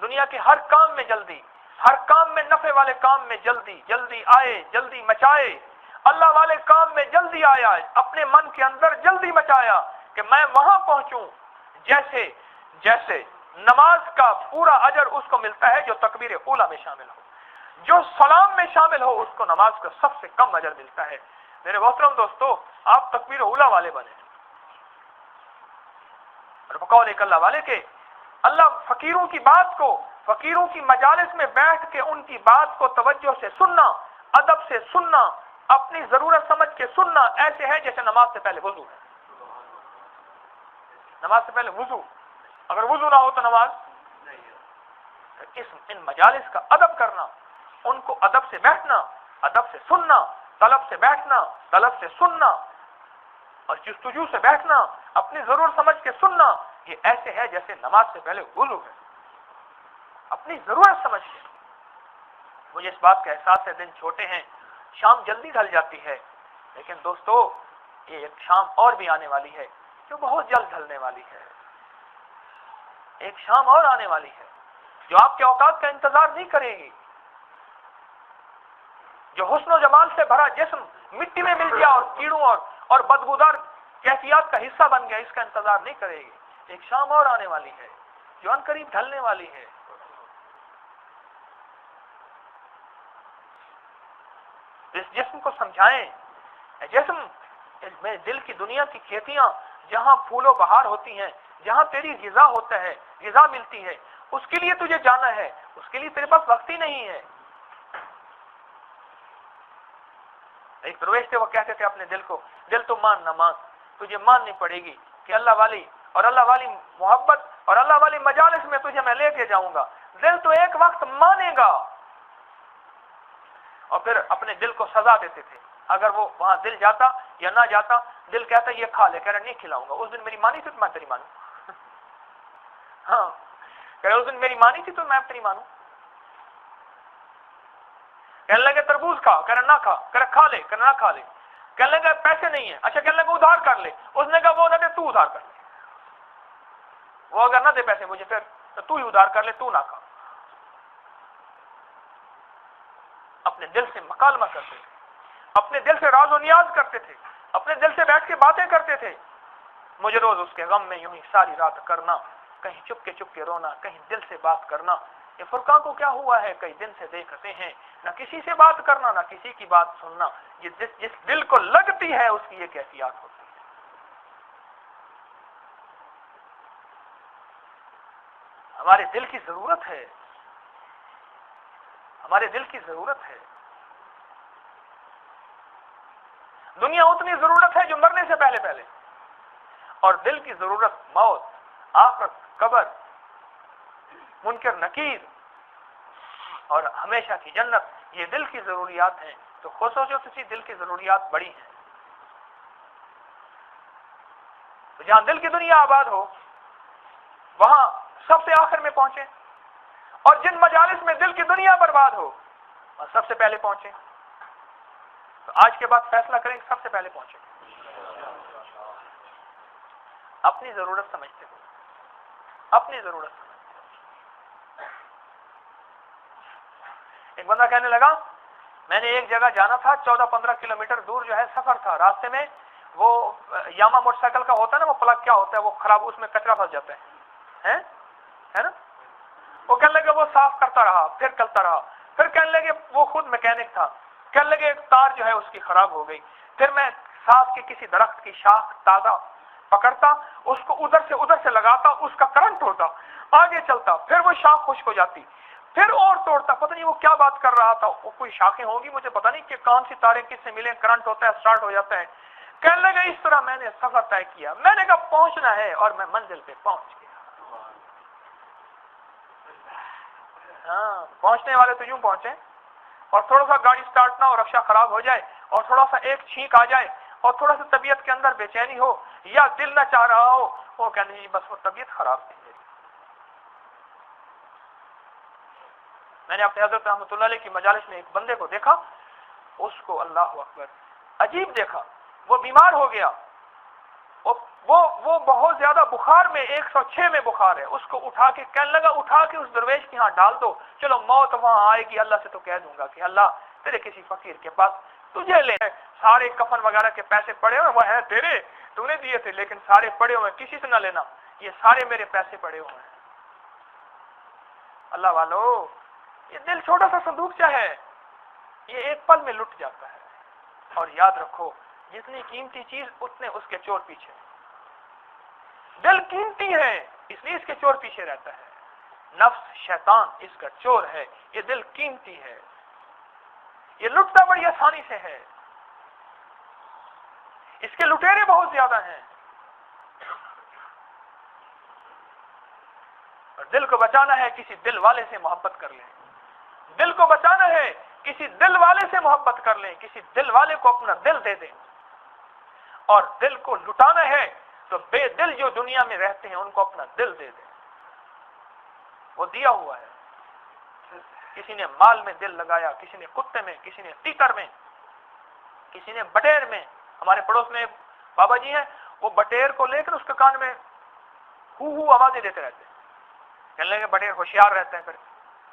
دنیا کے ہر کام میں جلدی، ہر کام میں نفع والے کام میں جلدی، جلدی آئے، جلدی مچائے، اللہ والے کام میں جلدی آیا، اپنے من کے اندر جلدی مچایا کہ میں وہاں پہنچوں جیسے نماز کا پورا اجر اس کو ملتا ہے جو تکبیر اولیٰ میں شامل ہو، جو سلام میں شامل ہو اس کو نماز کا سب سے کم اجر ملتا ہے۔ میرے محترم دوستو، آپ تکبیر اولیٰ والے بنے، اور بقول ایک اللہ والے کے اللہ فقیروں کی بات کو، فقیروں کی مجالس میں بیٹھ کے ان کی بات کو توجہ سے سننا، ادب سے سننا، اپنی ضرورت سمجھ کے سننا، ایسے ہے جیسے نماز سے پہلے وضو ہے۔ نماز سے پہلے وضو، اگر وضو نہ ہو تو نماز نہیں ہے۔ ان مجالس کا ادب کرنا، ان کو ادب سے بیٹھنا، ادب سے سننا، طلب سے بیٹھنا، طلب سے سننا، اور جستجو سے بیٹھنا، اپنی ضرورت سمجھ کے سننا، یہ ایسے ہے جیسے نماز سے پہلے وضو ہے، اپنی ضرورت سمجھ کے۔ مجھے اس بات کا احساس ہے دن چھوٹے ہیں، شام جلدی ڈھل جاتی ہے، لیکن دوستو یہ ایک شام اور بھی آنے والی ہے جو بہت جلد ڈھلنے والی ہے، ایک شام اور آنے والی ہے جو آپ کے اوقات کا انتظار نہیں کرے گی، جو حسن و جمال سے بھرا جسم مٹی میں مل گیا اور کیڑوں اور بدبودار کیفیات کا حصہ بن گیا، اس کا انتظار نہیں کرے گی۔ ایک شام اور آنے والی ہے جو ان قریب ڈھلنے والی ہے۔ اس جسم کو سمجھائیں، اے جسم، میں دل کی دنیا کی کھیتیاں جہاں پھول و بہار ہوتی ہیں، جہاں تیری غذا ہوتا ہے، غذا ملتی ہے، اس کے لیے تجھے جانا ہے، اس کے لیے تیرے پاس وقت ہی نہیں ہے۔ ایک درویش تھے، وہ کہتے تھے اپنے دل کو، دل تو مان نہ مان، تجھے ماننی پڑے گی کہ اللہ والی اور اللہ والی محبت اور اللہ والی مجالس میں تجھے میں لے کے جاؤں گا۔ دل تو ایک وقت مانے گا، اور پھر اپنے دل کو سزا دیتے تھے، اگر وہ وہاں دل جاتا یا نہ جاتا، دل کہتا یہ کھا لے، کہہ رہا نہیں کھلاؤں گا، اس دن میری مانی تھی تو میں تیری مانوں، ہاں کہہ رہا اس دن میری مانی تھی تو میں تیری مانوں۔ کہنے لگے تربوز کھا، کہہ رہا نہ کھا، کہہ رہا کھا لے، کہہ رہا نہ کھا لے۔ کہنے لگے پیسے نہیں ہیں، اچھا کہنے لگے ادھار کر لے، اس نے کہا وہ نہ دے تو ادھار کر لے، وہ اگر نہ دے پیسے مجھے پھر تو ہی ادھار کر لے، تو نہ کھا۔ اپنے دل سے مکالمہ کرتے تھے، اپنے دل سے راز و نیاز کرتے تھے، اپنے دل سے بیٹھ کے باتیں کرتے تھے، مجھے روز اس کے غم میں یوں ہی ساری رات کرنا، کہیں چپ کے رونا، کہیں دل سے بات کرنا۔ یہ فرقان کو کیا ہوا ہے؟ کئی دن سے دیکھتے ہیں، نہ کسی سے بات کرنا، نہ کسی کی بات سننا۔ یہ جس دل کو لگتی ہے اس کی یہ کیفیات ہوتی ہے۔ ہمارے دل کی ضرورت ہے، ہمارے دل کی ضرورت ہے۔ دنیا اتنی ضرورت ہے جو مرنے سے پہلے پہلے، اور دل کی ضرورت موت، آخرت، قبر، منکر نکیر اور ہمیشہ کی جنت، یہ دل کی ضروریات ہیں۔ تو خصوصی دل کی ضروریات بڑی ہیں۔ تو جہاں دل کی دنیا آباد ہو وہاں سب سے آخر میں پہنچے، اور جن مجالس میں دل کی دنیا برباد ہو وہاں سب سے پہلے پہنچے۔ تو آج کے بعد فیصلہ کریں کہ سب سے پہلے پہنچے، اپنی ضرورت سمجھتے ہو، اپنی ضرورت سمجھتے ہو۔ ایک بندہ کہنے لگا میں نے ایک جگہ جانا تھا، 14-15 کلومیٹر دور جو ہے سفر تھا، راستے میں وہ یاما موٹر سائیکل کا ہوتا ہے نا، وہ پلگ کیا ہوتا ہے وہ خراب، اس میں کچرا پھنس جاتا ہے نا، وہ کہنے لگے وہ صاف کرتا رہا، پھر کرتا رہا، پھر کہنے لگے وہ خود میکینک تھا، کہنے لگے ایک تار جو ہے اس کی خراب ہو گئی، پھر میں ساتھ کے کسی درخت کی شاخ تازہ پکڑتا، اس کو ادھر سے لگاتا، اس کا کرنٹ ہوتا، آگے چلتا، پھر وہ شاخ خشک ہو جاتی، پھر اور توڑتا، پتہ نہیں وہ کیا بات کر رہا تھا، وہ کوئی شاخیں ہوگی مجھے پتہ نہیں کہ کون سی تاریں کس سے ملیں، کرنٹ ہوتا ہے، سٹارٹ ہو جاتا ہے۔ کہنے لگے اس طرح میں نے سفر طے کیا، میں نے کہا پہنچنا ہے، اور میں منزل پہ پہنچ گیا۔ ہاں، پہنچنے والے تو یوں پہنچے، اور تھوڑا سا گاڑی سٹارٹ نہ ہو، رکشہ خراب ہو جائے، اور تھوڑا سا ایک چھینک آ جائے، اور تھوڑا سا طبیعت کے اندر بے چینی ہو، یا دل نہ چاہ رہا ہو، وہ کہنے جی بس وہ طبیعت خراب تھی۔ میں نے اپنے حضرت رحمۃ اللہ علیہ کی مجالس میں ایک بندے کو دیکھا، اس کو اللہ اکبر عجیب دیکھا، وہ بیمار ہو گیا، وہ بہت زیادہ بخار میں، 106 میں بخار ہے، اس کو اٹھا کے کہنے لگا اٹھا کے اس درویش کے ہاں ڈال دو، چلو موت وہاں آئے گی، اللہ سے تو کہہ دوں گا کہ اللہ تیرے کسی فقیر کے پاس تجھے لے، سارے کفن وغیرہ کے پیسے پڑے ہوئے، وہ ہے تیرے، تو نے دیے تھے، لیکن سارے پڑے ہوئے، کسی سے نہ لینا، یہ سارے میرے پیسے پڑے ہوئے ہیں۔ اللہ والو، یہ دل چھوٹا سا صندوقچہ ہے، یہ ایک پل میں لٹ جاتا ہے، اور یاد رکھو جتنی قیمتی چیز اتنے اس کے چور پیچھے۔ دل قیمتی ہے اس لیے اس کے چور پیچھے رہتا ہے، نفس شیطان اس کا چور ہے، یہ دل قیمتی ہے، یہ لٹتا بڑی آسانی سے ہے، اس کے لٹیرے بہت زیادہ ہیں، اور دل کو بچانا ہے کسی دل والے سے محبت کر لیں، دل کو بچانا ہے کسی دل والے سے محبت کر لیں، کسی دل والے کو اپنا دل دے دیں، اور دل کو لٹانا ہے تو بے دل جو دنیا میں رہتے ہیں ان کو اپنا دل دے دیں، وہ دیا ہوا ہے۔ کسی نے مال میں دل لگایا، کسی نے کتے میں، کسی نے تیتر میں، کسی نے بٹیر میں۔ ہمارے پڑوس میں بابا جی ہیں، وہ بٹیر کو لے کر اس کے کان میں ہو آوازیں دیتے رہتے ہیں، کہنے لگے بٹیر ہوشیار رہتا ہے، پھر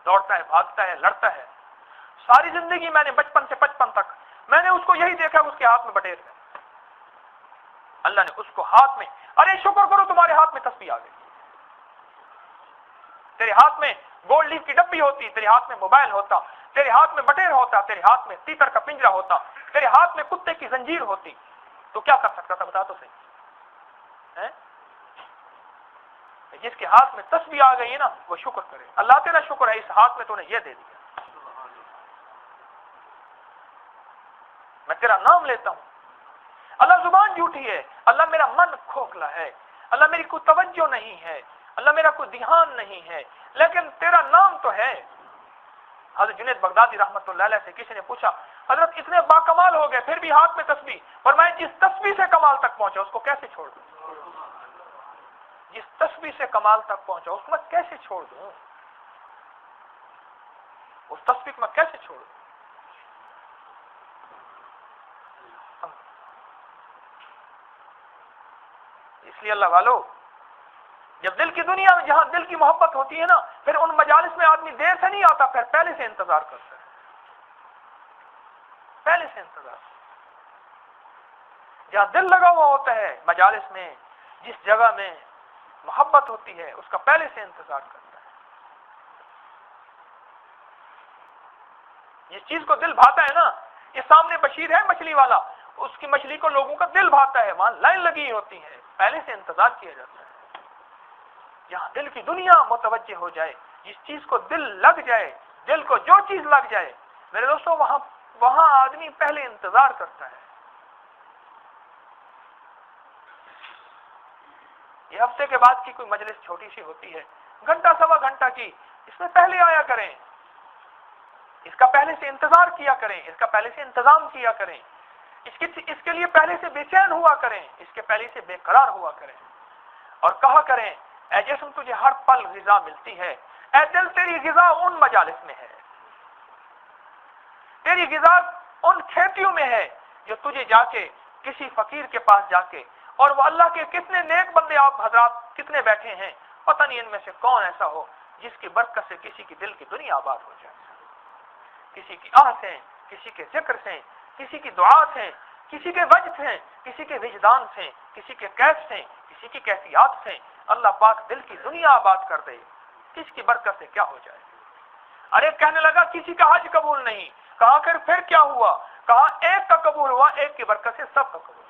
دوڑتا ہے، بھاگتا ہے، لڑتا ہے۔ ساری زندگی میں نے بچپن سے 55 تک میں نے اس کو یہی دیکھا، اس کے ہاتھ میں بٹیر ہے، اللہ نے اس کو ہاتھ میں، ارے شکر کرو تمہارے ہاتھ میں تسبیح آ گئی، تیرے ہاتھ میں گولڈ لیف کی ڈبی ہوتی، تیرے ہاتھ میں موبائل ہوتا، تیرے ہاتھ میں بٹیر ہوتا، تیرے ہاتھ میں تیتر کا پنجرا ہوتا، تیرے ہاتھ میں کتے کی زنجیر ہوتی، تو کیا کر سکتا تھا؟ بتا تو صحیح۔ جس کے ہاتھ میں تسبیح آ گئی ہے نا وہ شکر کرے، اللہ تیرا شکر ہے اس ہاتھ میں تو نے یہ دے دیا، میں تیرا نام لیتا ہوں۔ اللہ زبان جھوٹی ہے، اللہ میرا من کھوکھلا ہے، اللہ میری کوئی توجہ نہیں ہے، اللہ میرا کوئی دھیان نہیں ہے، لیکن تیرا نام تو ہے۔ حضرت جنید بغدادی رحمت اللہ علیہ سے کسی نے پوچھا حضرت اتنے باکمال ہو گئے پھر بھی ہاتھ میں تسبیح، فرمایا جس تسبیح سے کمال تک پہنچا اس کو کیسے چھوڑ دوں؟ جس تسبیح سے کمال تک پہنچا اس کو میں کیسے چھوڑ دوں؟ اس تسبیح کو میں کیسے چھوڑ دوں؟ اس لیے اللہ والو، جب دل کی دنیا میں جہاں دل کی محبت ہوتی ہے نا، پھر ان مجالس میں آدمی دیر سے نہیں آتا، پھر پہلے سے انتظار کرتا ہے، پہلے سے انتظار, جہاں دل لگا ہوا ہوتا ہے مجالس میں, جس جگہ میں محبت ہوتی ہے اس کا پہلے سے انتظار کرتا ہے. جس چیز کو دل بھاتا ہے نا, یہ سامنے بشیر ہے مچھلی والا, اس کی مچھلی کو لوگوں کا دل بھاتا ہے, وہاں لائن لگی ہوتی ہے, پہلے سے انتظار کیا جاتا ہے. جہاں دل کی دنیا متوجہ ہو جائے, جس چیز کو دل لگ جائے, دل کو جو چیز لگ جائے میرے دوستوں, وہاں آدمی پہلے انتظار کرتا ہے. یہ ہفتے کے بعد کی کوئی مجلس چھوٹی سی ہوتی ہے, گھنٹہ سوا گھنٹہ کی, اس میں پہلے آیا کریں, اس کا پہلے سے انتظار کیا کریں, اس کا پہلے سے انتظام کیا کریں, اس کے لیے پہلے سے بے چین ہوا کریں, اس کے پہلے سے بے قرار ہوا کریں, اور کہا کریں اے جسم تجھے ہر پل غذا ملتی ہے, اے دل تیری غذا ان مجالس میں ہے, تیری غذا ان کھیتیوں میں ہے جو تجھے جا کے کسی فقیر کے پاس جا کے, اور وہ اللہ کے کتنے نیک بندے آپ حضرات کتنے بیٹھے ہیں, پتہ نہیں ان میں سے کون ایسا ہو جس کی برکت سے کسی کی دل کی دنیا آباد ہو جائے, کسی کی آہ سے, کسی کے ذکر سے, کسی کی دعا سے, کسی کے وجد سے, کسی کے وجدان سے, کسی کے کیف سے, کسی کی کیفیات سے اللہ پاک دل کی دنیا آباد کر دے. کس کی برکت سے کیا ہو جائے. ارے کہنے لگا کسی کا حج قبول نہیں, کہا پھر کیا ہوا, کہا ایک کا قبول ہوا, ایک کی برکت سے سب کا قبول.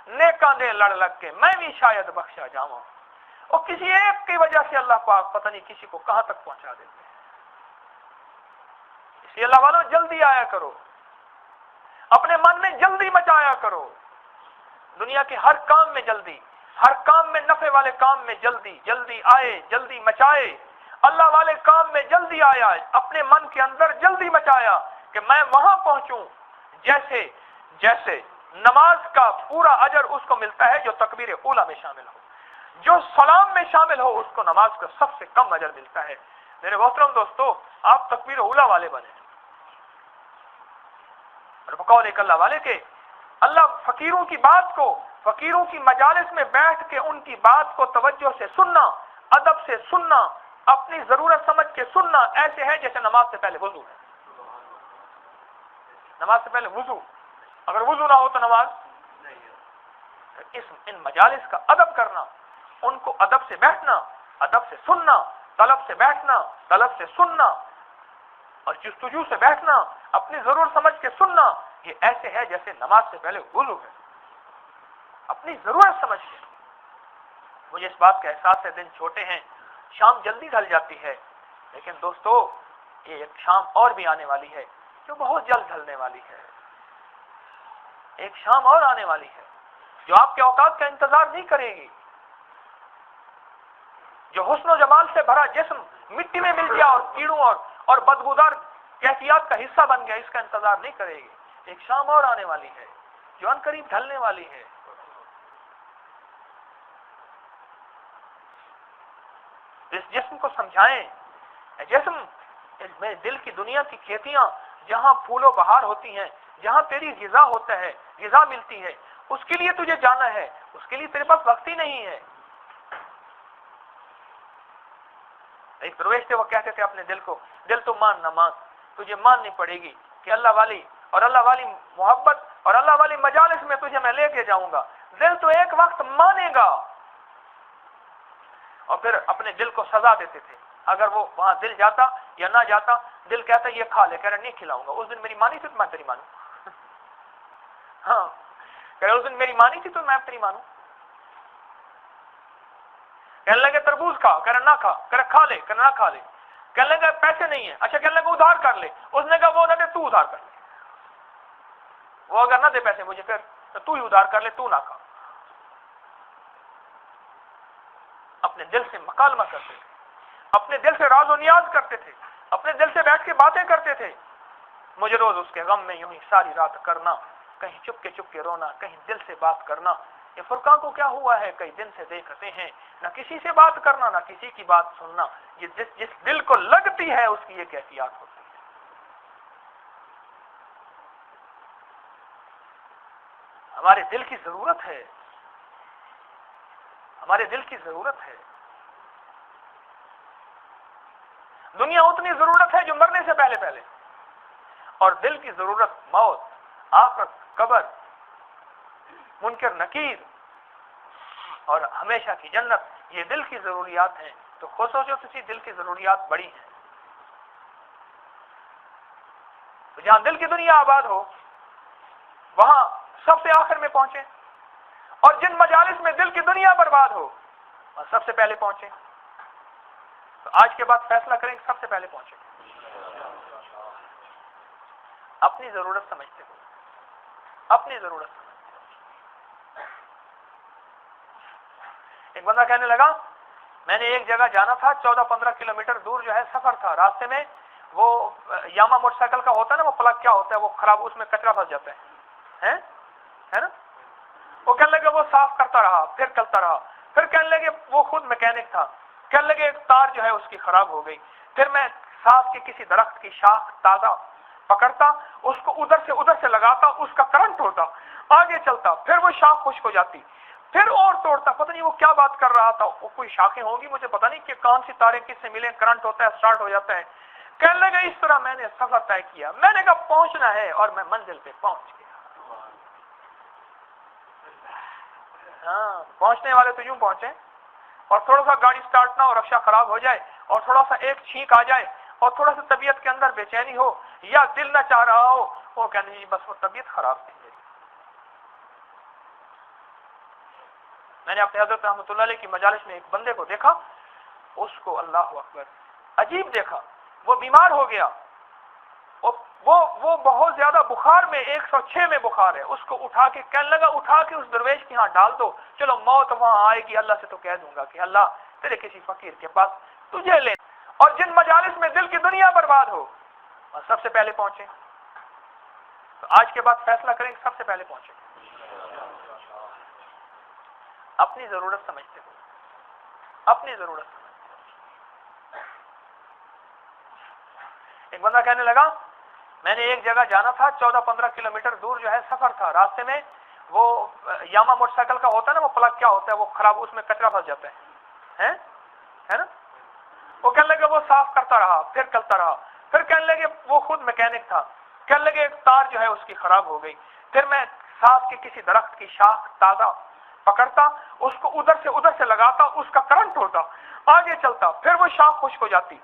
نیکاں دے لڑ لگ کے میں بھی شاید بخشا جاواں, اور کسی ایک کی وجہ سے اللہ پاک پتہ نہیں کسی کو کہاں تک پہنچا دیتے ہیں. اس لیے اللہ والوں جلدی آیا کرو, اپنے من میں جلدی مچایا کرو, دنیا کے ہر کام میں جلدی, ہر کام میں نفع والے کام میں جلدی, جلدی آئے جلدی مچائے, اللہ والے کام میں جلدی آیا, اپنے من کے اندر جلدی مچایا کہ میں وہاں پہنچوں جیسے نماز کا پورا اجر اس کو ملتا ہے جو تکبیر اولیٰ میں شامل ہو, جو سلام میں شامل ہو اس کو نماز کا سب سے کم اجر ملتا ہے. میرے محترم دوستو, آپ تکبیر اولیٰ والے بنے, اور بقول ایک اللہ والے کے اللہ فقیروں کی بات کو, فقیروں کی مجالس میں بیٹھ کے ان کی بات کو توجہ سے سننا, ادب سے سننا, اپنی ضرورت سمجھ کے سننا, ایسے ہے جیسے نماز سے پہلے وضو ہے. نماز سے پہلے وضو, اگر وضو نہ ہو تو نماز نہیں. ان مجالس کا ادب کرنا, ان کو ادب سے بیٹھنا, ادب سے سننا, طلب سے بیٹھنا, طلب سے سننا, اور جستجو سے بیٹھنا, اپنی ضرورت سمجھ کے سننا, یہ ایسے ہے جیسے نماز سے پہلے وضو ہے, اپنی ضرورت سمجھ کے. مجھے اس بات کا احساس ہے دن چھوٹے ہیں, شام جلدی ڈھل جاتی ہے, لیکن دوستو یہ ایک شام اور بھی آنے والی ہے جو بہت جلد ڈھلنے والی ہے. ایک شام اور آنے والی ہے جو آپ کے اوقات کا انتظار نہیں کرے گی, جو حسن و جمال سے بھرا جسم مٹی میں مل گیا اور کیڑوں اور بدبودار کیفیات کا حصہ بن گیا, اس کا انتظار نہیں کرے گی. ایک شام اور آنے والی ہے جو ان قریب ڈھلنے والی ہے. اس جسم کو سمجھائیں, جسم میں دل کی دنیا کی کھیتیاں جہاں پھول و بہار ہوتی ہیں, جہاں تیری غذا ہوتا ہے, غذا ملتی ہے, اس کے لیے تجھے جانا ہے, اس کے لیے تیرے پاس وقت ہی نہیں ہے. ایک درویش تھے, وہ کہتے تھے اپنے دل کو, دل تو مان نہ مان, تجھے ماننی پڑے گی کہ اللہ والی اور اللہ والی محبت اور اللہ والی مجالس میں تجھے میں لے کے جاؤں گا. دل تو ایک وقت مانے گا, اور پھر اپنے دل کو سزا دیتے تھے. اگر وہ وہاں دل جاتا یا نہ جاتا, دل کہتا یہ کھا لے, کہہ رہا نہیں کھلاؤں گا, اس دن میری مانی تھی تو میں تیری مانوں. ہاں, کہہ رہا اس دن میری مانی تھی تو میں تیری مانوں. کہنے لگے تربوز کھا, کہہ رہا نہ کھا, کہہ رہا کھا لے, کہہ رہا نہ کھا لے. کہنے لگے پیسے نہیں ہیں, اچھا کہنے لگے ادھار کر لے, اس نے کہا وہ نہ دے تو ادھار کر لے, وہ اگر نہ دے پیسے مجھے پھر تو ہی ادھار کر لے, تو نہ کھا. اپنے دل سے مکالمہ کرتے تھے, اپنے دل سے راز و نیاز کرتے تھے, اپنے دل سے بیٹھ کے باتیں کرتے تھے. مجھے روز اس کے غم میں یوں ہی ساری رات کرنا, کہیں چپ کے رونا, کہیں دل سے بات کرنا. یہ فرقان کو کیا ہوا ہے, کئی دن سے دیکھتے ہیں, نہ کسی سے بات کرنا, نہ کسی کی بات سننا. یہ جس دل کو لگتی ہے اس کی یہ کیفیات ہوتی ہے. ہمارے دل کی ضرورت ہے, ہمارے دل کی ضرورت ہے. دنیا اتنی ضرورت ہے جو مرنے سے پہلے اور دل کی ضرورت موت، آخرت، قبر، منکر نکیر اور ہمیشہ کی جنت، یہ دل کی ضروریات ہیں. تو خود سوچو کسی دل کی ضروریات بڑی ہیں. تو جہاں دل کی دنیا آباد ہو وہاں سب سے آخر میں پہنچے، اور جن مجالس میں دل کی دنیا برباد ہو وہاں سب سے پہلے پہنچے. تو آج کے بعد فیصلہ کریں کہ سب سے پہلے پہنچے. اپنی ضرورت سمجھتے ہو، اپنی ضرورت سمجھتے. ایک بندہ کہنے لگا میں نے ایک جگہ جانا تھا، 14-15 کلومیٹر دور جو ہے سفر تھا. راستے میں وہ یاما موٹر سائیکل کا ہوتا ہے نا، وہ پلگ کیا ہوتا ہے وہ خراب، اس میں کچرا پھنس جاتا ہے نا. وہ کہنے لگے وہ صاف کرتا رہا، پھر چلتا رہا. پھر کہنے لگے وہ خود میکینک تھا، کہنے لگے ایک تار جو ہے اس کی خراب ہو گئی. پھر میں صاف کے کسی درخت کی شاخ تازہ پکڑتا، اس کو ادھر سے لگاتا، اس کا کرنٹ ہوتا، آگے چلتا. پھر وہ شاخ خشک ہو جاتی، پھر اور توڑتا. پتہ نہیں وہ کیا بات کر رہا تھا، وہ کوئی شاخیں ہوں گی، مجھے پتہ نہیں کہ کون سی تاریں کس سے ملیں، کرنٹ ہوتا ہے، اسٹارٹ ہو جاتا ہے. کہنے لگے اس طرح میں نے سفر طے کیا. میں نے کہا پہنچنا ہے اور میں منزل پہ پہنچ گیا. ہاں، پہنچنے والے تو یوں پہنچے، اور تھوڑا سا گاڑی سٹارٹ نہ ہو، رکشہ خراب ہو جائے، اور تھوڑا سا ایک چھینک آ جائے، اور تھوڑا سا طبیعت کے اندر بے چینی ہو یا دل نہ چاہ رہا ہو، وہ کہنے جی بس وہ طبیعت خراب تھی. میں نے اپنے حضرت رحمۃ اللہ علیہ کی مجالس میں ایک بندے کو دیکھا، اس کو اللہ اکبر عجیب دیکھا. وہ بیمار ہو گیا، وہ بہت زیادہ بخار میں، 106 میں بخار ہے. اس کو اٹھا کے کہنے لگا اٹھا کے اس درویش کے ہاں ڈال دو، چلو موت وہاں آئے گی، اللہ سے تو کہہ دوں گا کہ اللہ تیرے کسی فقیر کے پاس تجھے لے. اور جن مجالس میں دل کی دنیا برباد ہو وہاں سب سے پہلے پہنچے. تو آج کے بعد فیصلہ کریں کہ سب سے پہلے پہنچے. اپنی ضرورت سمجھتے ہو، اپنی ضرورت سمجھتے. ایک بندہ کہنے لگا میں نے ایک جگہ جانا تھا، 14-15 کلومیٹر دور جو ہے سفر تھا. راستے میں وہ یاما موٹر سائیکل کا ہوتا ہے نا، وہ پلگ کیا ہوتا ہے وہ خراب، اس میں کچرا پھنس جاتا ہے نا. وہ کہنے لگے وہ صاف کرتا رہا، پھر چلتا رہا. پھر کہنے لگے وہ خود میکینک تھا، کہنے لگے ایک تار جو ہے اس کی خراب ہو گئی. پھر میں صاف کے کسی درخت کی شاخ تازہ پکڑتا، اس کو ادھر سے لگاتا، اس کا کرنٹ ہوتا، آگے چلتا. پھر وہ شاخ خشک ہو جاتی،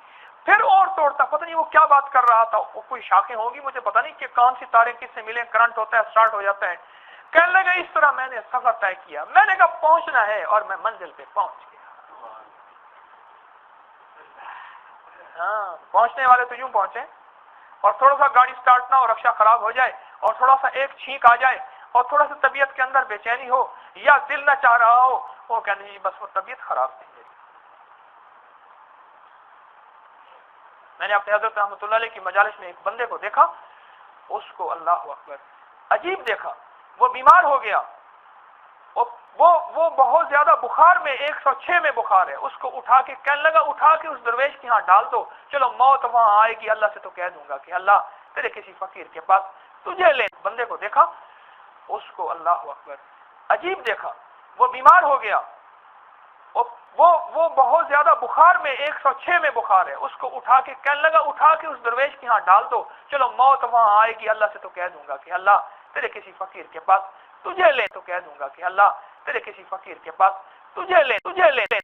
پھر اور توڑتا. پتہ نہیں وہ کیا بات کر رہا تھا، وہ کوئی شاخیں ہوں گی، مجھے پتہ نہیں کہ کون سی تاریں کس سے ملیں، کرنٹ ہوتا ہے، اسٹارٹ ہو جاتا ہے. کہنے لگے اس طرح میں نے سفر طے کیا. میں نے کہا پہنچنا ہے اور میں منزل پہ پہنچ گیا. ہاں، پہنچنے والے تو یوں پہنچے، اور تھوڑا سا گاڑی سٹارٹ نہ ہو، رکشہ خراب ہو جائے، اور تھوڑا سا ایک چھینک آ جائے، اور تھوڑا سا طبیعت کے اندر بے چینی ہو یا دل نہ چاہ رہا ہو، وہ کہنے جی بس وہ طبیعت خراب تھی. میں نے اپنے حضرت رحمۃ اللہ علیہ کی مجالس میں ایک بندے کو دیکھا، اس کو اللہ اکبر عجیب دیکھا. وہ بیمار ہو گیا، وہ بہت زیادہ بخار میں، 106 میں بخار ہے. اس کو اٹھا کے کہنے لگا اٹھا کے اس درویش کے ہاں ڈال دو، چلو موت وہاں آئے گی، اللہ سے تو کہہ دوں گا کہ اللہ تیرے کسی فقیر کے پاس تجھے لے. بندے کو دیکھا، اس کو اللہ اکبر عجیب دیکھا. وہ بیمار ہو گیا، وہ بہت زیادہ بخار میں، 106 میں بخار ہے. اس کو اٹھا کے کہنے لگا اٹھا کے اس درویش کے ہاں ڈال دو، چلو موت وہاں آئے گی، اللہ سے تو کہہ دوں گا کہ اللہ تیرے کسی فقیر کے پاس تجھے لے. تو کہہ دوں گا کہ اللہ تیرے کسی فقیر کے پاس تجھے لے.